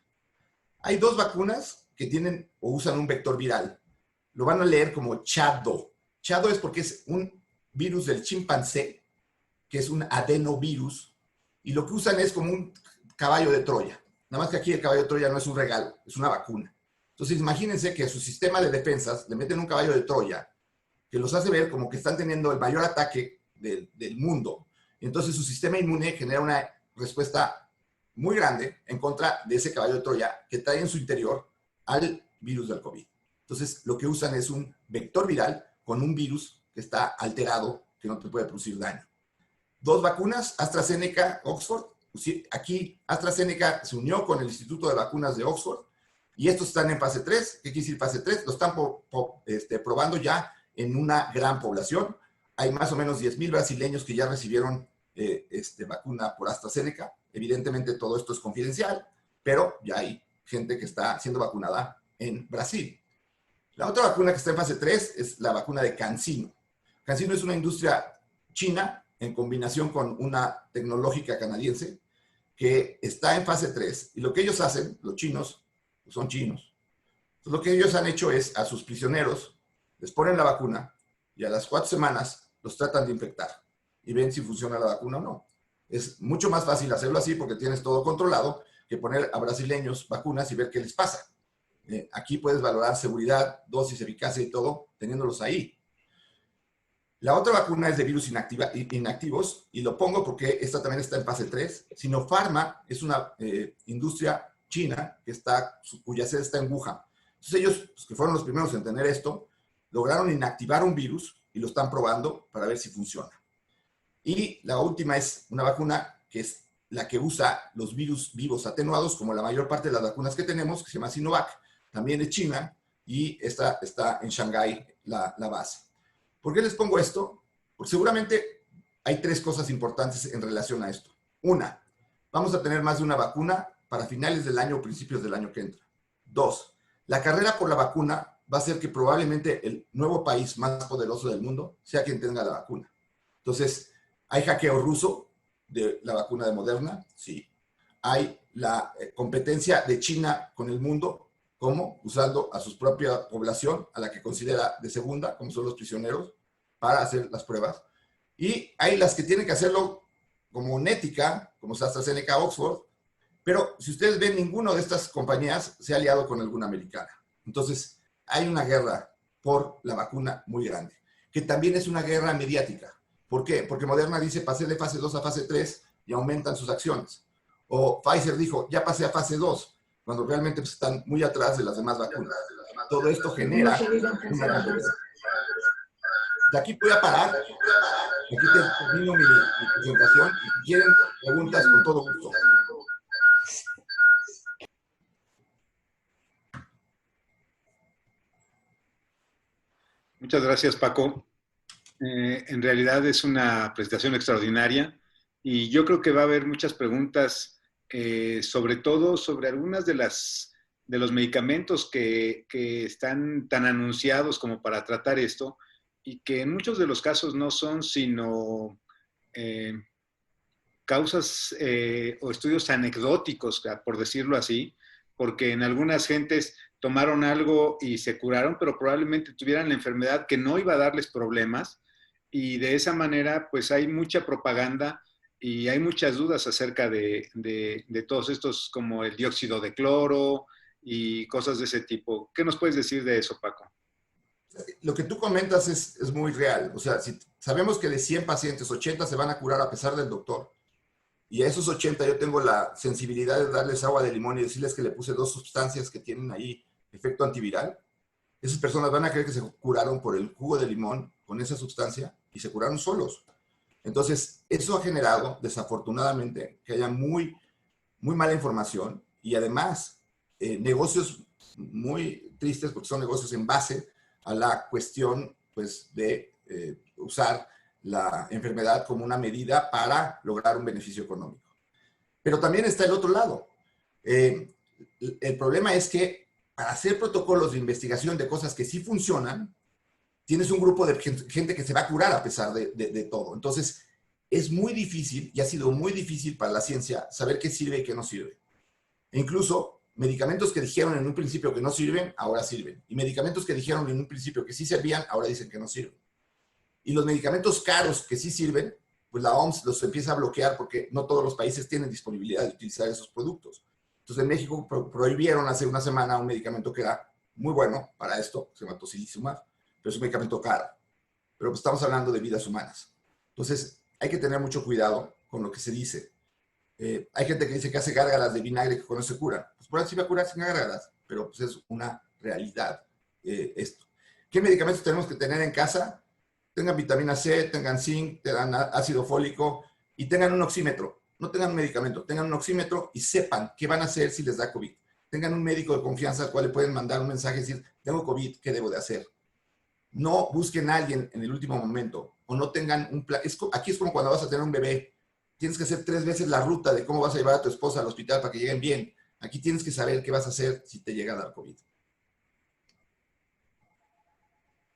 Hay 2 vacunas que tienen o usan un vector viral. Lo van a leer como ChAdO. ChAdO es porque es un virus del chimpancé, que es un adenovirus, y lo que usan es como un caballo de Troya. Nada más que aquí el caballo de Troya no es un regalo, es una vacuna. Entonces imagínense que a su sistema de defensas le meten un caballo de Troya que los hace ver como que están teniendo el mayor ataque del mundo. Y entonces su sistema inmune genera una respuesta muy grande en contra de ese caballo de Troya que trae en su interior al virus del COVID. Entonces, lo que usan es un vector viral con un virus que está alterado, que no te puede producir daño. 2 vacunas, AstraZeneca, Oxford. Aquí AstraZeneca se unió con el Instituto de Vacunas de Oxford y estos están en fase 3. ¿Qué quiere decir fase 3? Lo están probando ya en una gran población. Hay más o menos 10,000 brasileños que ya recibieron vacuna por AstraZeneca. Evidentemente todo esto es confidencial, pero ya hay gente que está siendo vacunada en Brasil. La otra vacuna que está en fase 3 es la vacuna de CanSino. CanSino es una industria china en combinación con una tecnológica canadiense que está en fase 3. Y lo que ellos hacen, los chinos, pues son chinos. Entonces, lo que ellos han hecho es a sus prisioneros les ponen la vacuna y a las 4 semanas los tratan de infectar y ven si funciona la vacuna o no. Es mucho más fácil hacerlo así porque tienes todo controlado que poner a brasileños vacunas y ver qué les pasa. Aquí puedes valorar seguridad, dosis, eficacia y todo teniéndolos ahí. La otra vacuna es de virus inactivos y lo pongo porque esta también está en fase 3. Sinopharma es una industria china cuya sede está en Wuhan. Entonces ellos, pues, que fueron los primeros en tener esto, lograron inactivar un virus y lo están probando para ver si funciona. Y la última es una vacuna que es la que usa los virus vivos atenuados, como la mayor parte de las vacunas que tenemos, que se llama Sinovac, también es China, y esta está en Shanghái la base. ¿Por qué les pongo esto? Porque seguramente hay tres cosas importantes en relación a esto. Una, vamos a tener más de una vacuna para finales del año o principios del año que entra. Dos, la carrera por la vacuna va a ser que probablemente el nuevo país más poderoso del mundo sea quien tenga la vacuna. Entonces, ¿hay hackeo ruso de la vacuna de Moderna? Sí. ¿Hay la competencia de China con el mundo? ¿Cómo? Usando a su propia población, a la que considera de segunda, como son los prisioneros, para hacer las pruebas. Y hay las que tienen que hacerlo como una ética, como AstraZeneca, Oxford, pero si ustedes ven, ninguna de estas compañías se ha aliado con alguna americana. Entonces, hay una guerra por la vacuna muy grande, que también es una guerra mediática. ¿Por qué? Porque Moderna dice, pasé de fase 2 a fase 3 y aumentan sus acciones. O Pfizer dijo, ya pasé a fase 2, cuando realmente pues, están muy atrás de las demás vacunas. Todo esto genera una competencia. De aquí voy a parar. Aquí termino mi presentación. Y si quieren preguntas, con todo gusto. Muchas gracias, Paco. En realidad es una presentación extraordinaria y yo creo que va a haber muchas preguntas, sobre todo sobre algunas de los medicamentos que están tan anunciados como para tratar esto y que en muchos de los casos no son sino causas o estudios anecdóticos, por decirlo así, porque en algunas gentes tomaron algo y se curaron, pero probablemente tuvieran la enfermedad que no iba a darles problemas y de esa manera pues hay mucha propaganda y hay muchas dudas acerca de todos estos como el dióxido de cloro y cosas de ese tipo. ¿Qué nos puedes decir de eso, Paco? Lo que tú comentas es muy real. O sea, si sabemos que de 100 pacientes, 80 se van a curar a pesar del doctor. Y a esos 80 yo tengo la sensibilidad de darles agua de limón y decirles que le puse 2 sustancias que tienen ahí efecto antiviral. Esas personas van a creer que se curaron por el jugo de limón con esa sustancia y se curaron solos. Entonces, eso ha generado, desafortunadamente, que haya muy mala información y además negocios muy tristes porque son negocios en base a la cuestión pues, de usar la enfermedad como una medida para lograr un beneficio económico. Pero también está el otro lado. El problema es que para hacer protocolos de investigación de cosas que sí funcionan, tienes un grupo de gente que se va a curar a pesar de todo. Entonces, es muy difícil y ha sido muy difícil para la ciencia saber qué sirve y qué no sirve. E incluso medicamentos que dijeron en un principio que no sirven, ahora sirven. Y medicamentos que dijeron en un principio que sí servían, ahora dicen que no sirven. Y los medicamentos caros que sí sirven, pues la OMS los empieza a bloquear porque no todos los países tienen disponibilidad de utilizar esos productos. Entonces en México prohibieron hace una semana un medicamento que era muy bueno para esto, se llama tocilizumab, pero es un medicamento caro. Pero pues estamos hablando de vidas humanas. Entonces hay que tener mucho cuidado con lo que se dice. Hay gente que dice que hace gárgaras de vinagre que con eso se cura. Pues por ahí sí va a curar sin gárgaras, pero pues es una realidad esto. ¿Qué medicamentos tenemos que tener en casa? Tengan vitamina C, tengan zinc, tengan ácido fólico y tengan un oxímetro. No tengan un medicamento, tengan un oxímetro y sepan qué van a hacer si les da COVID. Tengan un médico de confianza al cual le pueden mandar un mensaje y decir, tengo COVID, ¿qué debo de hacer? No busquen a alguien en el último momento o no tengan un plan. Aquí es como cuando vas a tener un bebé. Tienes que hacer 3 veces la ruta de cómo vas a llevar a tu esposa al hospital para que lleguen bien. Aquí tienes que saber qué vas a hacer si te llega a dar COVID.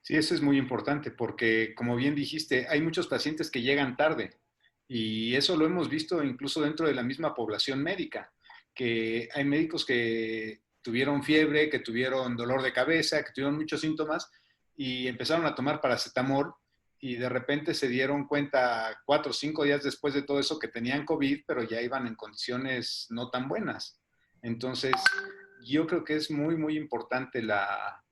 Sí, eso es muy importante porque, como bien dijiste, hay muchos pacientes que llegan tarde y eso lo hemos visto incluso dentro de la misma población médica, que hay médicos que tuvieron fiebre, que tuvieron dolor de cabeza, que tuvieron muchos síntomas y empezaron a tomar paracetamol y de repente se dieron cuenta 4 o 5 días después de todo eso que tenían COVID, pero ya iban en condiciones no tan buenas. Entonces, yo creo que es muy, muy importante la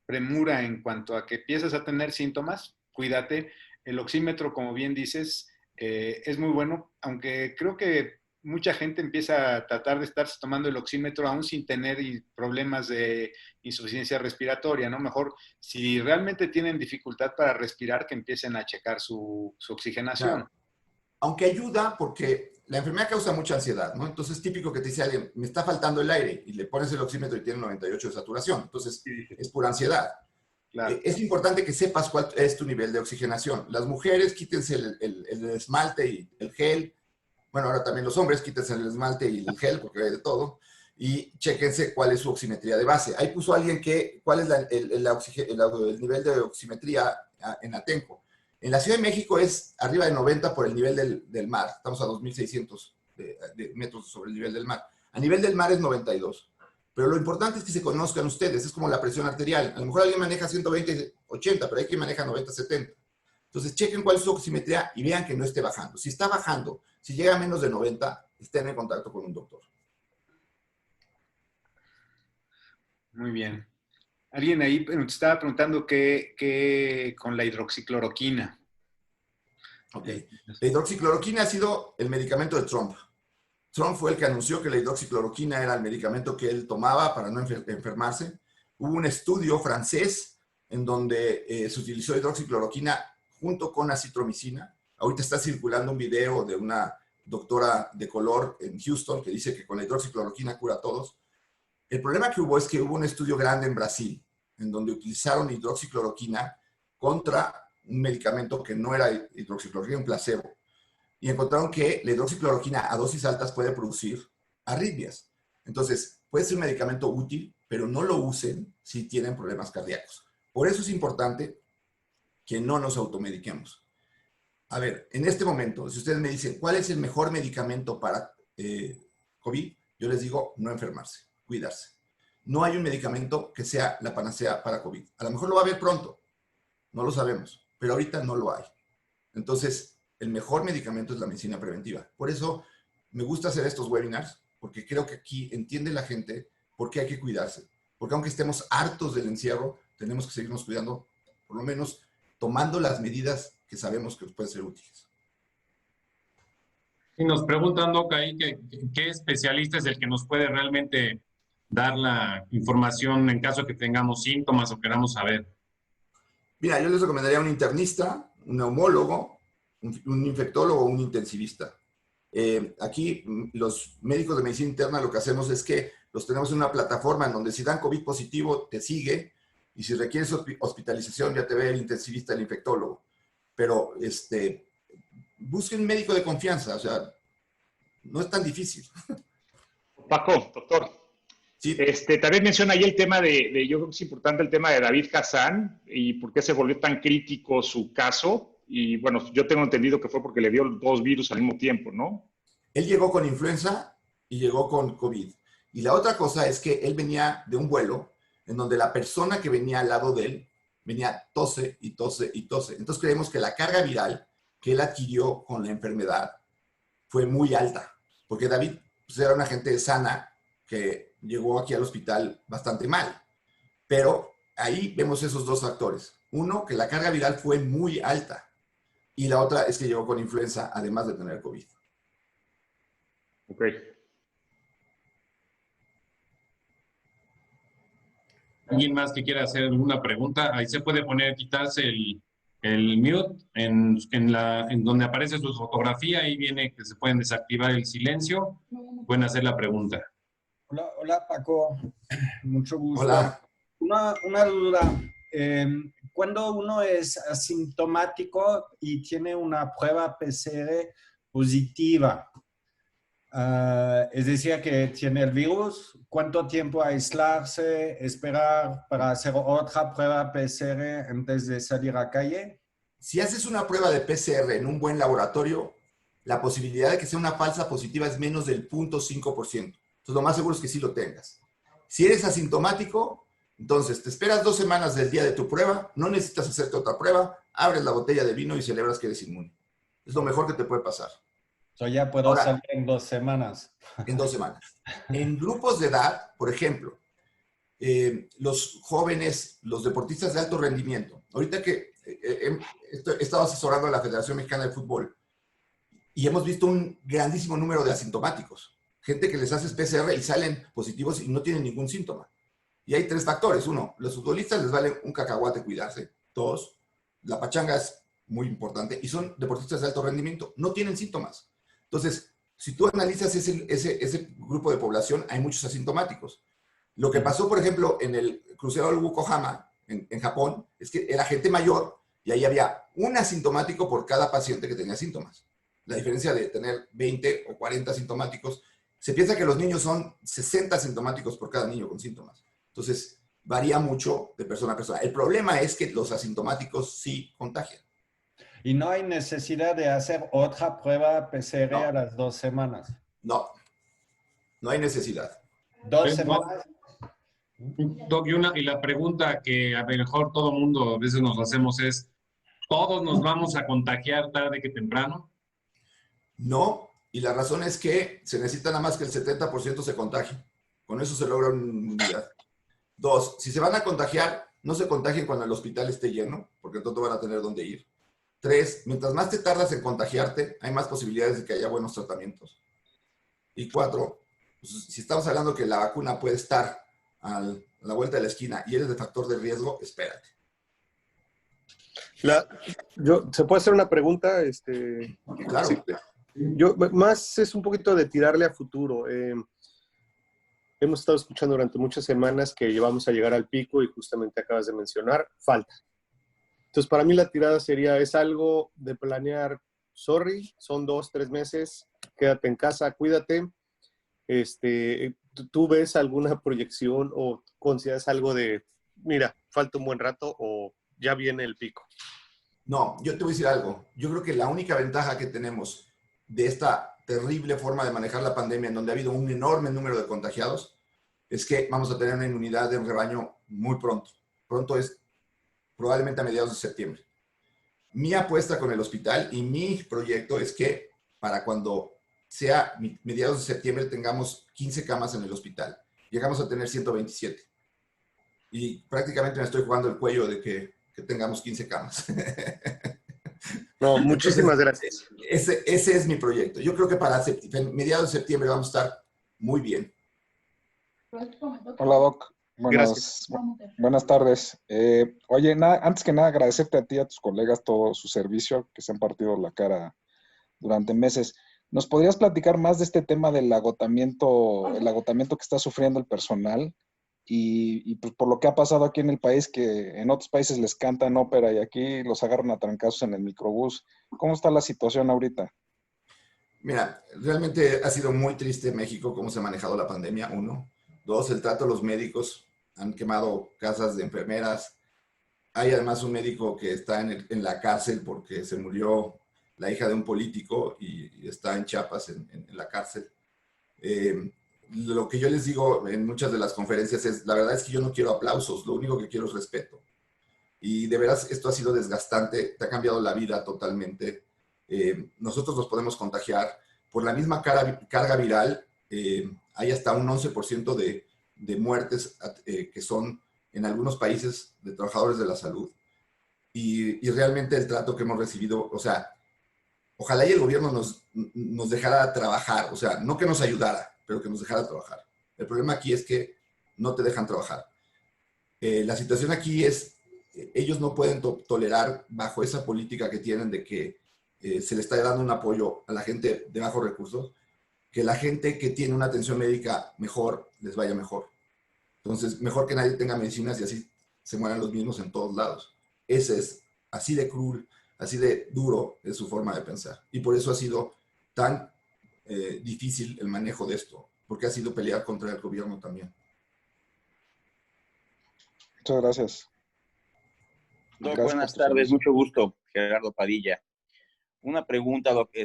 premura en cuanto a que empiezas a tener síntomas, cuídate. El oxímetro, como bien dices, es muy bueno, aunque creo que mucha gente empieza a tratar de estarse tomando el oxímetro aún sin tener problemas de insuficiencia respiratoria, ¿no? Mejor, si realmente tienen dificultad para respirar, que empiecen a checar su oxigenación. Claro. aunque ayuda porque la enfermedad causa mucha ansiedad, ¿no? Entonces es típico que te dice alguien, me está faltando el aire, y le pones el oxímetro y tiene 98 de saturación. Entonces es pura ansiedad. Claro. Es importante que sepas cuál es tu nivel de oxigenación. Las mujeres, quítense el esmalte y el gel. Bueno, ahora también los hombres, quítense el esmalte y el gel, porque hay de todo. Y chéquense cuál es su oximetría de base. Ahí puso alguien cuál es el nivel de oximetría en Atenco. En la Ciudad de México es arriba de 90 por el nivel del mar. Estamos a 2.600 de metros sobre el nivel del mar. A nivel del mar es 92. Pero lo importante es que se conozcan ustedes. Es como la presión arterial. A lo mejor alguien maneja 120, 80, pero hay quien maneja 90, 70. Entonces, chequen cuál es su oximetría y vean que no esté bajando. Si está bajando, si llega a menos de 90, estén en contacto con un doctor. Muy bien. Alguien ahí te estaba preguntando qué con la hidroxicloroquina. Ok. La hidroxicloroquina ha sido el medicamento de Trump. Trump fue el que anunció que la hidroxicloroquina era el medicamento que él tomaba para no enfermarse. Hubo un estudio francés en donde se utilizó hidroxicloroquina junto con acitromicina. Ahorita está circulando un video de una doctora de color en Houston que dice que con la hidroxicloroquina cura a todos. El problema que hubo es que hubo un estudio grande en Brasil en donde utilizaron hidroxicloroquina contra un medicamento que no era hidroxicloroquina, un placebo. Y encontraron que la hidroxicloroquina a dosis altas puede producir arritmias. Entonces, puede ser un medicamento útil, pero no lo usen si tienen problemas cardíacos. Por eso es importante que no nos automediquemos. A ver, en este momento, si ustedes me dicen, ¿cuál es el mejor medicamento para COVID? Yo les digo, no enfermarse, cuidarse. No hay un medicamento que sea la panacea para COVID. A lo mejor lo va a haber pronto, no lo sabemos, pero ahorita no lo hay. Entonces, el mejor medicamento es la medicina preventiva. Por eso me gusta hacer estos webinars, porque creo que aquí entiende la gente por qué hay que cuidarse. Porque aunque estemos hartos del encierro, tenemos que seguirnos cuidando, por lo menos tomando las medidas que sabemos que pueden ser útiles. Y nos preguntan, Doc, ahí qué especialista es el que nos puede realmente dar la información en caso de que tengamos síntomas o queramos saber. Mira, yo les recomendaría un internista, un neumólogo, un infectólogo o un intensivista. Aquí los médicos de medicina interna lo que hacemos es que los tenemos en una plataforma en donde si dan COVID positivo te sigue y si requieres hospitalización ya te ve el intensivista, el infectólogo. Pero busquen un médico de confianza, o sea, no es tan difícil. Paco, doctor. Sí. También menciona ahí el tema yo creo que es importante el tema de David Kazan y por qué se volvió tan crítico su caso. Y bueno, yo tengo entendido que fue porque le dio dos virus al mismo tiempo, ¿no? Él llegó con influenza y llegó con COVID. Y la otra cosa es que él venía de un vuelo en donde la persona que venía al lado de él venía tose y tose y tose. Entonces creemos que la carga viral que él adquirió con la enfermedad fue muy alta, porque David pues, era una gente sana que llegó aquí al hospital bastante mal. Pero ahí vemos esos dos factores. Uno, que la carga viral fue muy alta. Y la otra es que llegó con influenza, además de tener COVID. Ok. ¿Alguien más que quiera hacer alguna pregunta? Ahí se puede quitarse el mute en donde aparece su fotografía. Ahí viene que se pueden desactivar el silencio. Pueden hacer la pregunta. Hola Paco, mucho gusto. Hola. Una duda. Cuando uno es asintomático y tiene una prueba PCR positiva, es decir, que tiene el virus, ¿cuánto tiempo aislarse, esperar para hacer otra prueba PCR antes de salir a calle? Si haces una prueba de PCR en un buen laboratorio, la posibilidad de que sea una falsa positiva es menos del 0.5%. Entonces, lo más seguro es que sí lo tengas. Si eres asintomático, entonces te esperas 2 semanas del día de tu prueba, no necesitas hacerte otra prueba, abres la botella de vino y celebras que eres inmune. Es lo mejor que te puede pasar. Yo ya puedo Ahora, salir en 2 semanas. En 2 semanas. En grupos de edad, por ejemplo, los jóvenes, los deportistas de alto rendimiento. Ahorita que he estado asesorando a la Federación Mexicana de Fútbol y hemos visto un grandísimo número de asintomáticos. Gente que les haces PCR y salen positivos y no tienen ningún síntoma. Y hay 3 factores. 1, los futbolistas les vale un cacahuate cuidarse. 2, la pachanga es muy importante, y son deportistas de alto rendimiento, no tienen síntomas. Entonces, si tú analizas ese grupo de población, hay muchos asintomáticos. Lo que pasó, por ejemplo, en el crucero del Yokohama, en Japón, es que era gente mayor y ahí había un asintomático por cada paciente que tenía síntomas. La diferencia de tener 20 o 40 asintomáticos, se piensa que los niños son 60 asintomáticos por cada niño con síntomas. Entonces, varía mucho de persona a persona. El problema es que los asintomáticos sí contagian. Y no hay necesidad de hacer otra prueba PCR No. a las 2 semanas. No, no hay necesidad. 2 semanas. Doc, y la pregunta que a lo mejor todo mundo a veces nos hacemos es, ¿todos nos vamos a contagiar tarde que temprano? No, y la razón es que se necesita nada más que el 70% se contagie. Con eso se logra una inmunidad. 2, si se van a contagiar, no se contagien cuando el hospital esté lleno, porque entonces van a tener dónde ir. 3, mientras más te tardas en contagiarte, hay más posibilidades de que haya buenos tratamientos. Y 4, pues, si estamos hablando que la vacuna puede estar a la vuelta de la esquina y eres de factor de riesgo, espérate. ¿Se puede hacer una pregunta? Claro. Sí. Más es un poquito de tirarle a futuro. Hemos estado escuchando durante muchas semanas que vamos a llegar al pico y justamente acabas de mencionar, falta. Entonces, para mí la tirada sería, es algo de planear, sorry, son 2, 3 meses, quédate en casa, cuídate. ¿Tú ves alguna proyección o consideras algo de, mira, falta un buen rato o ya viene el pico? No, yo te voy a decir algo. Yo creo que la única ventaja que tenemos de esta terrible forma de manejar la pandemia, en donde ha habido un enorme número de contagiados, es que vamos a tener una inmunidad de un rebaño muy pronto. Pronto es probablemente a mediados de septiembre. Mi apuesta con el hospital y mi proyecto es que para cuando sea mediados de septiembre tengamos 15 camas en el hospital. Llegamos a tener 127. Y prácticamente me estoy jugando el cuello de que tengamos 15 camas. No, muchísimas gracias. Ese es mi proyecto. Yo creo que para mediados de septiembre vamos a estar muy bien. Hola, Doc. Buenas tardes. Oye, antes que nada, agradecerte a ti y a tus colegas todo su servicio, que se han partido la cara durante meses. ¿Nos podrías platicar más de este tema del agotamiento que está sufriendo el personal? Y pues por lo que ha pasado aquí en el país, que en otros países les cantan ópera y aquí los agarran a trancazos en el microbús. ¿Cómo está la situación ahorita? Mira, realmente ha sido muy triste México cómo se ha manejado la pandemia, 1. 2, el trato a los médicos. Han quemado casas de enfermeras. Hay además un médico que está en la cárcel porque se murió la hija de un político y está en Chiapas en la cárcel. Lo que yo les digo en muchas de las conferencias es, la verdad es que yo no quiero aplausos, lo único que quiero es respeto. Y de veras esto ha sido desgastante, te ha cambiado la vida totalmente. Nosotros nos podemos contagiar por la misma carga viral. Hay hasta un 11% de muertes que son en algunos países de trabajadores de la salud. Y realmente el trato que hemos recibido, o sea, ojalá y el gobierno nos dejara trabajar, o sea, no que nos ayudara, pero que nos dejara trabajar. El problema aquí es que no te dejan trabajar. La situación aquí es, ellos no pueden tolerar bajo esa política que tienen de que se le está dando un apoyo a la gente de bajos recursos, que la gente que tiene una atención médica mejor les vaya mejor. Entonces, mejor que nadie tenga medicinas y así se mueran los mismos en todos lados. Ese es así de cruel, así de duro es su forma de pensar. Y por eso ha sido tan difícil el manejo de esto, porque ha sido pelear contra el gobierno también. Muchas gracias. Doc, buenas tardes, mucho gusto, Gerardo Padilla. Una pregunta, Doc, yo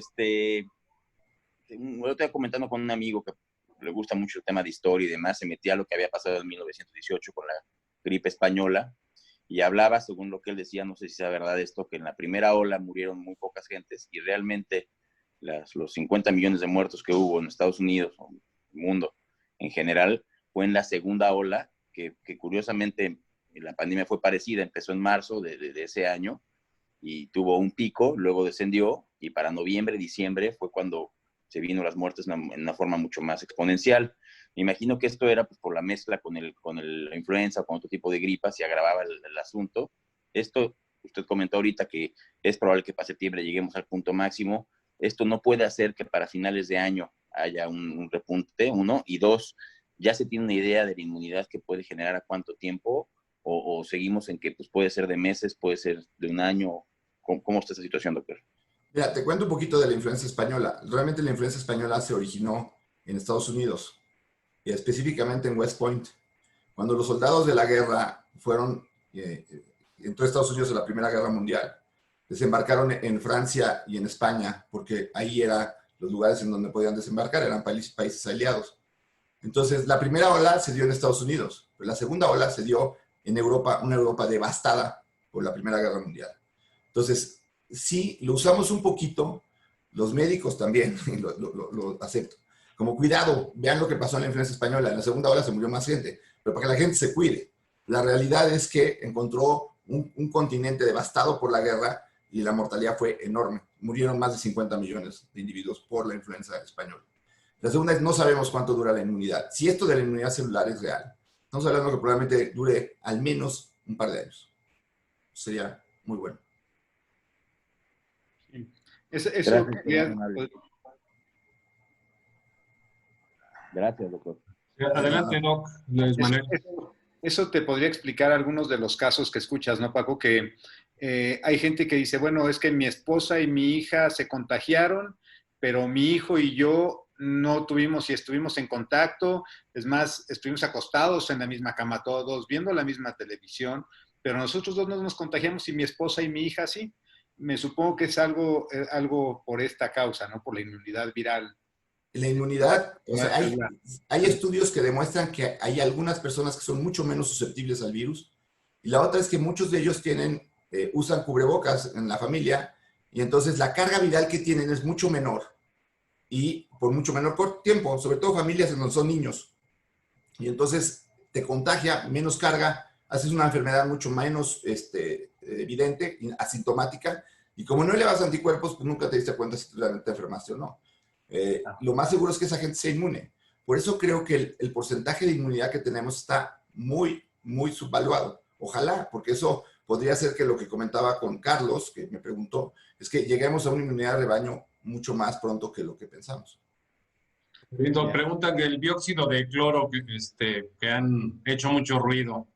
estaba comentando con un amigo que le gusta mucho el tema de historia y demás, se metía a lo que había pasado en 1918 con la gripe española y hablaba, según lo que él decía, no sé si sea verdad esto, que en la primera ola murieron muy pocas gentes y realmente los 50 millones de muertos que hubo en Estados Unidos o en el mundo en general fue en la segunda ola, que curiosamente la pandemia fue parecida, empezó en marzo de ese año y tuvo un pico, luego descendió y para noviembre, diciembre fue cuando se vino las muertes en una forma mucho más exponencial. Me imagino que esto era pues, por la mezcla con la influenza o con otro tipo de gripas y agravaba el asunto. Esto usted comentó ahorita que es probable que para septiembre lleguemos al punto máximo. Esto no puede hacer que para finales de año haya un repunte, uno, y dos, ya se tiene una idea de la inmunidad que puede generar a cuánto tiempo, o seguimos en que pues, puede ser de meses, puede ser de un año. ¿Cómo está esta situación, doctor? Mira, te cuento un poquito de la influenza española. Realmente la influenza española se originó en Estados Unidos, y específicamente en West Point. Cuando los soldados de la guerra fueron, entró a Estados Unidos en la Primera Guerra Mundial, desembarcaron en Francia y en España, porque ahí eran los lugares en donde podían desembarcar, eran países aliados. Entonces, la primera ola se dio en Estados Unidos, pero la segunda ola se dio en Europa, una Europa devastada por la Primera Guerra Mundial. Entonces, sí, lo usamos un poquito, los médicos también, lo acepto. Como cuidado, vean lo que pasó en la influenza española, en la segunda ola se murió más gente, pero para que la gente se cuide. La realidad es que encontró un continente devastado por la guerra y la mortalidad fue enorme. Murieron más de 50 millones de individuos por la influenza española. La segunda es, no sabemos cuánto dura la inmunidad. Si esto de la inmunidad celular es real, estamos hablando que probablemente dure al menos un par de años. Sería muy bueno. Sí. Gracias, doctor. Adelante, Doc. Luis Manuel. Eso te podría explicar algunos de los casos que escuchas, ¿no, Paco? Que hay gente que dice, bueno, es que mi esposa y mi hija se contagiaron, pero mi hijo y yo no tuvimos y estuvimos en contacto. Es más, estuvimos acostados en la misma cama todos, viendo la misma televisión, pero nosotros dos no nos contagiamos y mi esposa y mi hija sí. Me supongo que es algo por esta causa, ¿no? Por la inmunidad viral. La inmunidad, o sea, hay estudios que demuestran que hay algunas personas que son mucho menos susceptibles al virus, y la otra es que muchos de ellos usan cubrebocas en la familia, y entonces la carga viral que tienen es mucho menor, y por mucho menor tiempo, sobre todo familias en donde son niños, y entonces te contagia, menos carga, haces una enfermedad mucho menos evidente, asintomática, y como no elevas anticuerpos, pues nunca te diste cuenta si realmente te enfermaste o no. Lo más seguro es que esa gente sea inmune. Por eso creo que el porcentaje de inmunidad que tenemos está muy, muy subvaluado. Ojalá, porque eso podría ser que lo que comentaba con Carlos, que me preguntó, es que lleguemos a una inmunidad de rebaño mucho más pronto que lo que pensamos. Preguntan del dióxido de cloro que han hecho mucho ruido.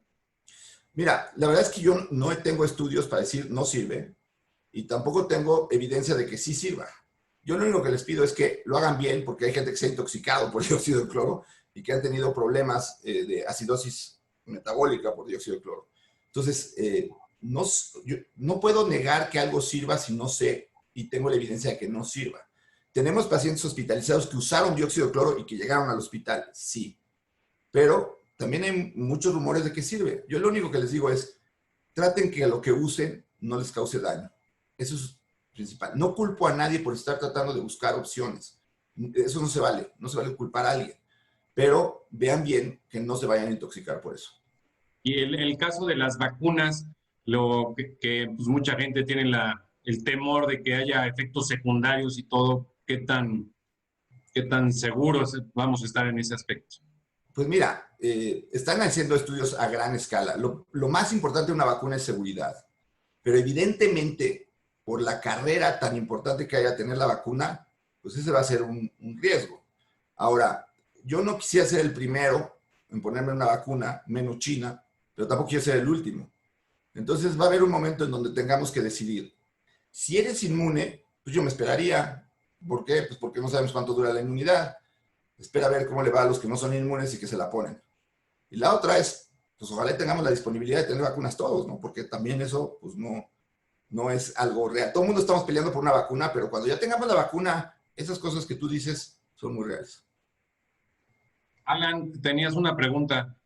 Mira, la verdad es que yo no tengo estudios para decir no sirve, y tampoco tengo evidencia de que sí sirva. Yo lo único que les pido es que lo hagan bien, porque hay gente que se ha intoxicado por dióxido de cloro y que han tenido problemas de acidosis metabólica por dióxido de cloro. Entonces, yo no puedo negar que algo sirva si no sé y tengo la evidencia de que no sirva. ¿Tenemos pacientes hospitalizados que usaron dióxido de cloro y que llegaron al hospital? Sí. Pero también hay muchos rumores de que sirve. Yo lo único que les digo es, traten que lo que usen no les cause daño. Eso es principal. No culpo a nadie por estar tratando de buscar opciones. Eso no se vale. No se vale culpar a alguien. Pero vean bien que no se vayan a intoxicar por eso. Y el caso de las vacunas, lo que pues mucha gente tiene el temor de que haya efectos secundarios y todo, ¿qué tan seguros vamos a estar en ese aspecto? Pues mira, están haciendo estudios a gran escala. Lo más importante de una vacuna es seguridad. Pero evidentemente, por la carrera tan importante que hay a tener la vacuna, pues ese va a ser un riesgo. Ahora, yo no quisiera ser el primero en ponerme una vacuna, menos China, pero tampoco quiero ser el último. Entonces va a haber un momento en donde tengamos que decidir. Si eres inmune, pues yo me esperaría. ¿Por qué? Pues porque no sabemos cuánto dura la inmunidad. Espera a ver cómo le va a los que no son inmunes y que se la ponen. Y la otra es, pues ojalá tengamos la disponibilidad de tener vacunas todos, ¿no? Porque también eso, pues no es algo real. Todo el mundo estamos peleando por una vacuna, pero cuando ya tengamos la vacuna, esas cosas que tú dices son muy reales. Alan, tenías una pregunta.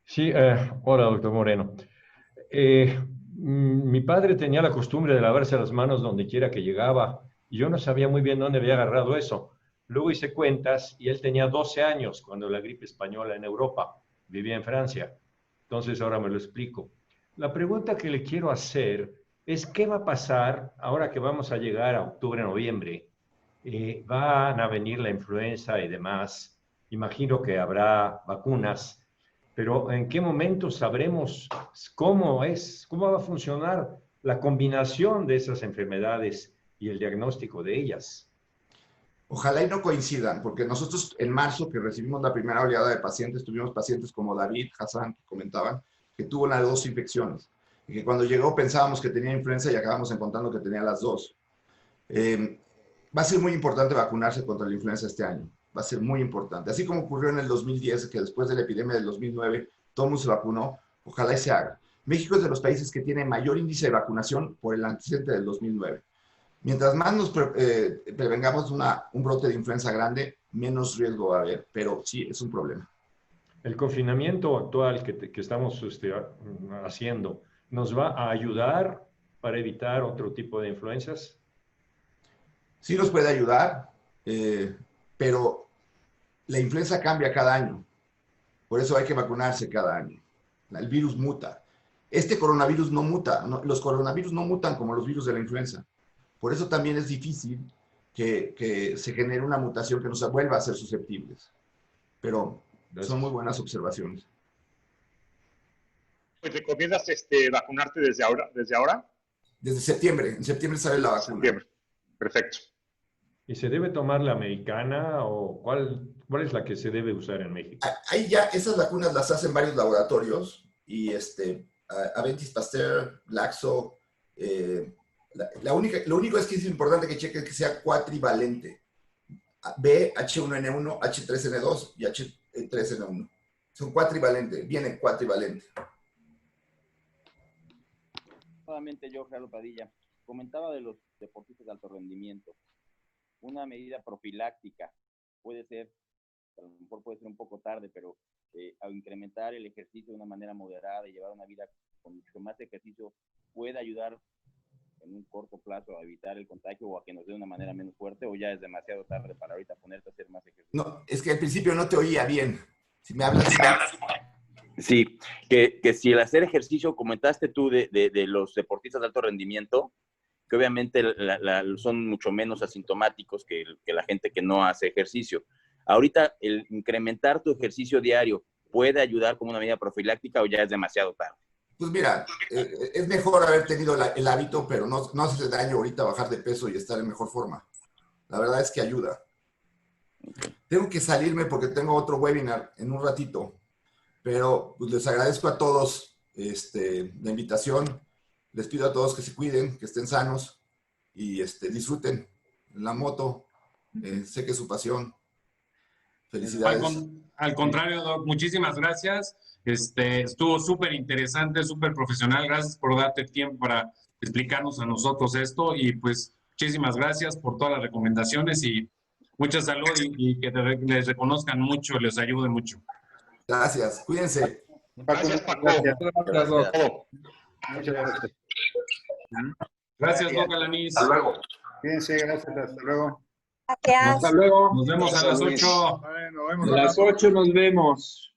Sí, hola, doctor Moreno. Mi padre tenía la costumbre de lavarse las manos donde quiera que llegaba y yo no sabía muy bien dónde había agarrado eso. Luego hice cuentas y él tenía 12 años cuando la gripe española en Europa, vivía en Francia. Entonces ahora me lo explico. La pregunta que le quiero hacer es ¿qué va a pasar ahora que vamos a llegar a octubre, noviembre? Van a venir la influenza y demás. Imagino que habrá vacunas. pero ¿en qué momento sabremos cómo va a funcionar la combinación de esas enfermedades y el diagnóstico de ellas? Ojalá y no coincidan, porque nosotros en marzo, que recibimos la primera oleada de pacientes, tuvimos pacientes como David, Hassan, que comentaban, que tuvo las 2 infecciones. Y que cuando llegó pensábamos que tenía influenza y acabamos encontrando que tenía las 2. Va a ser muy importante vacunarse contra la influenza este año. Va a ser muy importante. Así como ocurrió en el 2010, que después de la epidemia del 2009, todo el mundo se vacunó, ojalá y se haga. México es de los países que tiene mayor índice de vacunación por el antecedente del 2009. Mientras más nos prevengamos un brote de influenza grande, menos riesgo va a haber, pero sí, es un problema. El confinamiento actual que estamos haciendo, ¿nos va a ayudar para evitar otro tipo de influencias? Sí nos puede ayudar, pero la influenza cambia cada año. Por eso hay que vacunarse cada año. El virus muta. Este coronavirus no muta. Los coronavirus no mutan como los virus de la influenza. Por eso también es difícil que se genere una mutación que nos vuelva a ser susceptibles. Pero son muy buenas observaciones. Pues, ¿recomiendas vacunarte desde ahora? Desde septiembre. En septiembre sale la vacuna. Septiembre. Perfecto. ¿Y se debe tomar la americana o cuál es la que se debe usar en México? Ahí ya, esas vacunas las hacen varios laboratorios y Aventis Pasteur, Glaxo. Lo único es que es importante que chequen que sea cuatrivalente. B, H1N1, H3N2 y H3N1. Son cuatrivalentes, vienen cuatrivalentes. Nuevamente yo, Gerardo Padilla, comentaba de los deportistas de alto rendimiento. Una medida profiláctica puede ser, a lo mejor puede ser un poco tarde, pero al incrementar el ejercicio de una manera moderada y llevar una vida con mucho más ejercicio, puede ayudar en un corto plazo a evitar el contagio o a que nos dé de una manera menos fuerte, o ya es demasiado tarde para ahorita ponerte a hacer más ejercicio. No, es que al principio no te oía bien. Si me hablas... Sí, que si el hacer ejercicio, comentaste tú de los deportistas de alto rendimiento, que obviamente son mucho menos asintomáticos que la gente que no hace ejercicio. Ahorita, el incrementar tu ejercicio diario, ¿puede ayudar como una medida profiláctica o ya es demasiado tarde? Pues mira, es mejor haber tenido el hábito, pero no hace daño ahorita bajar de peso y estar en mejor forma. La verdad es que ayuda. Tengo que salirme porque tengo otro webinar en un ratito, pero pues, les agradezco a todos la invitación. Les pido a todos que se cuiden, que estén sanos y disfruten la moto. Sé que es su pasión. Felicidades. Al contrario, Doc, muchísimas gracias. Estuvo súper interesante, súper profesional. Gracias por darte tiempo para explicarnos a nosotros esto y pues muchísimas gracias por todas las recomendaciones y mucha salud y que les reconozcan mucho, les ayude mucho. Gracias, cuídense. Gracias, Paco. Gracias, Doc. Muchas gracias. Gracias, Doc Alanís. Hasta luego. Cuídense, gracias, hasta luego. Gracias. Hasta luego. Nos vemos a las 8. A las 8 nos vemos.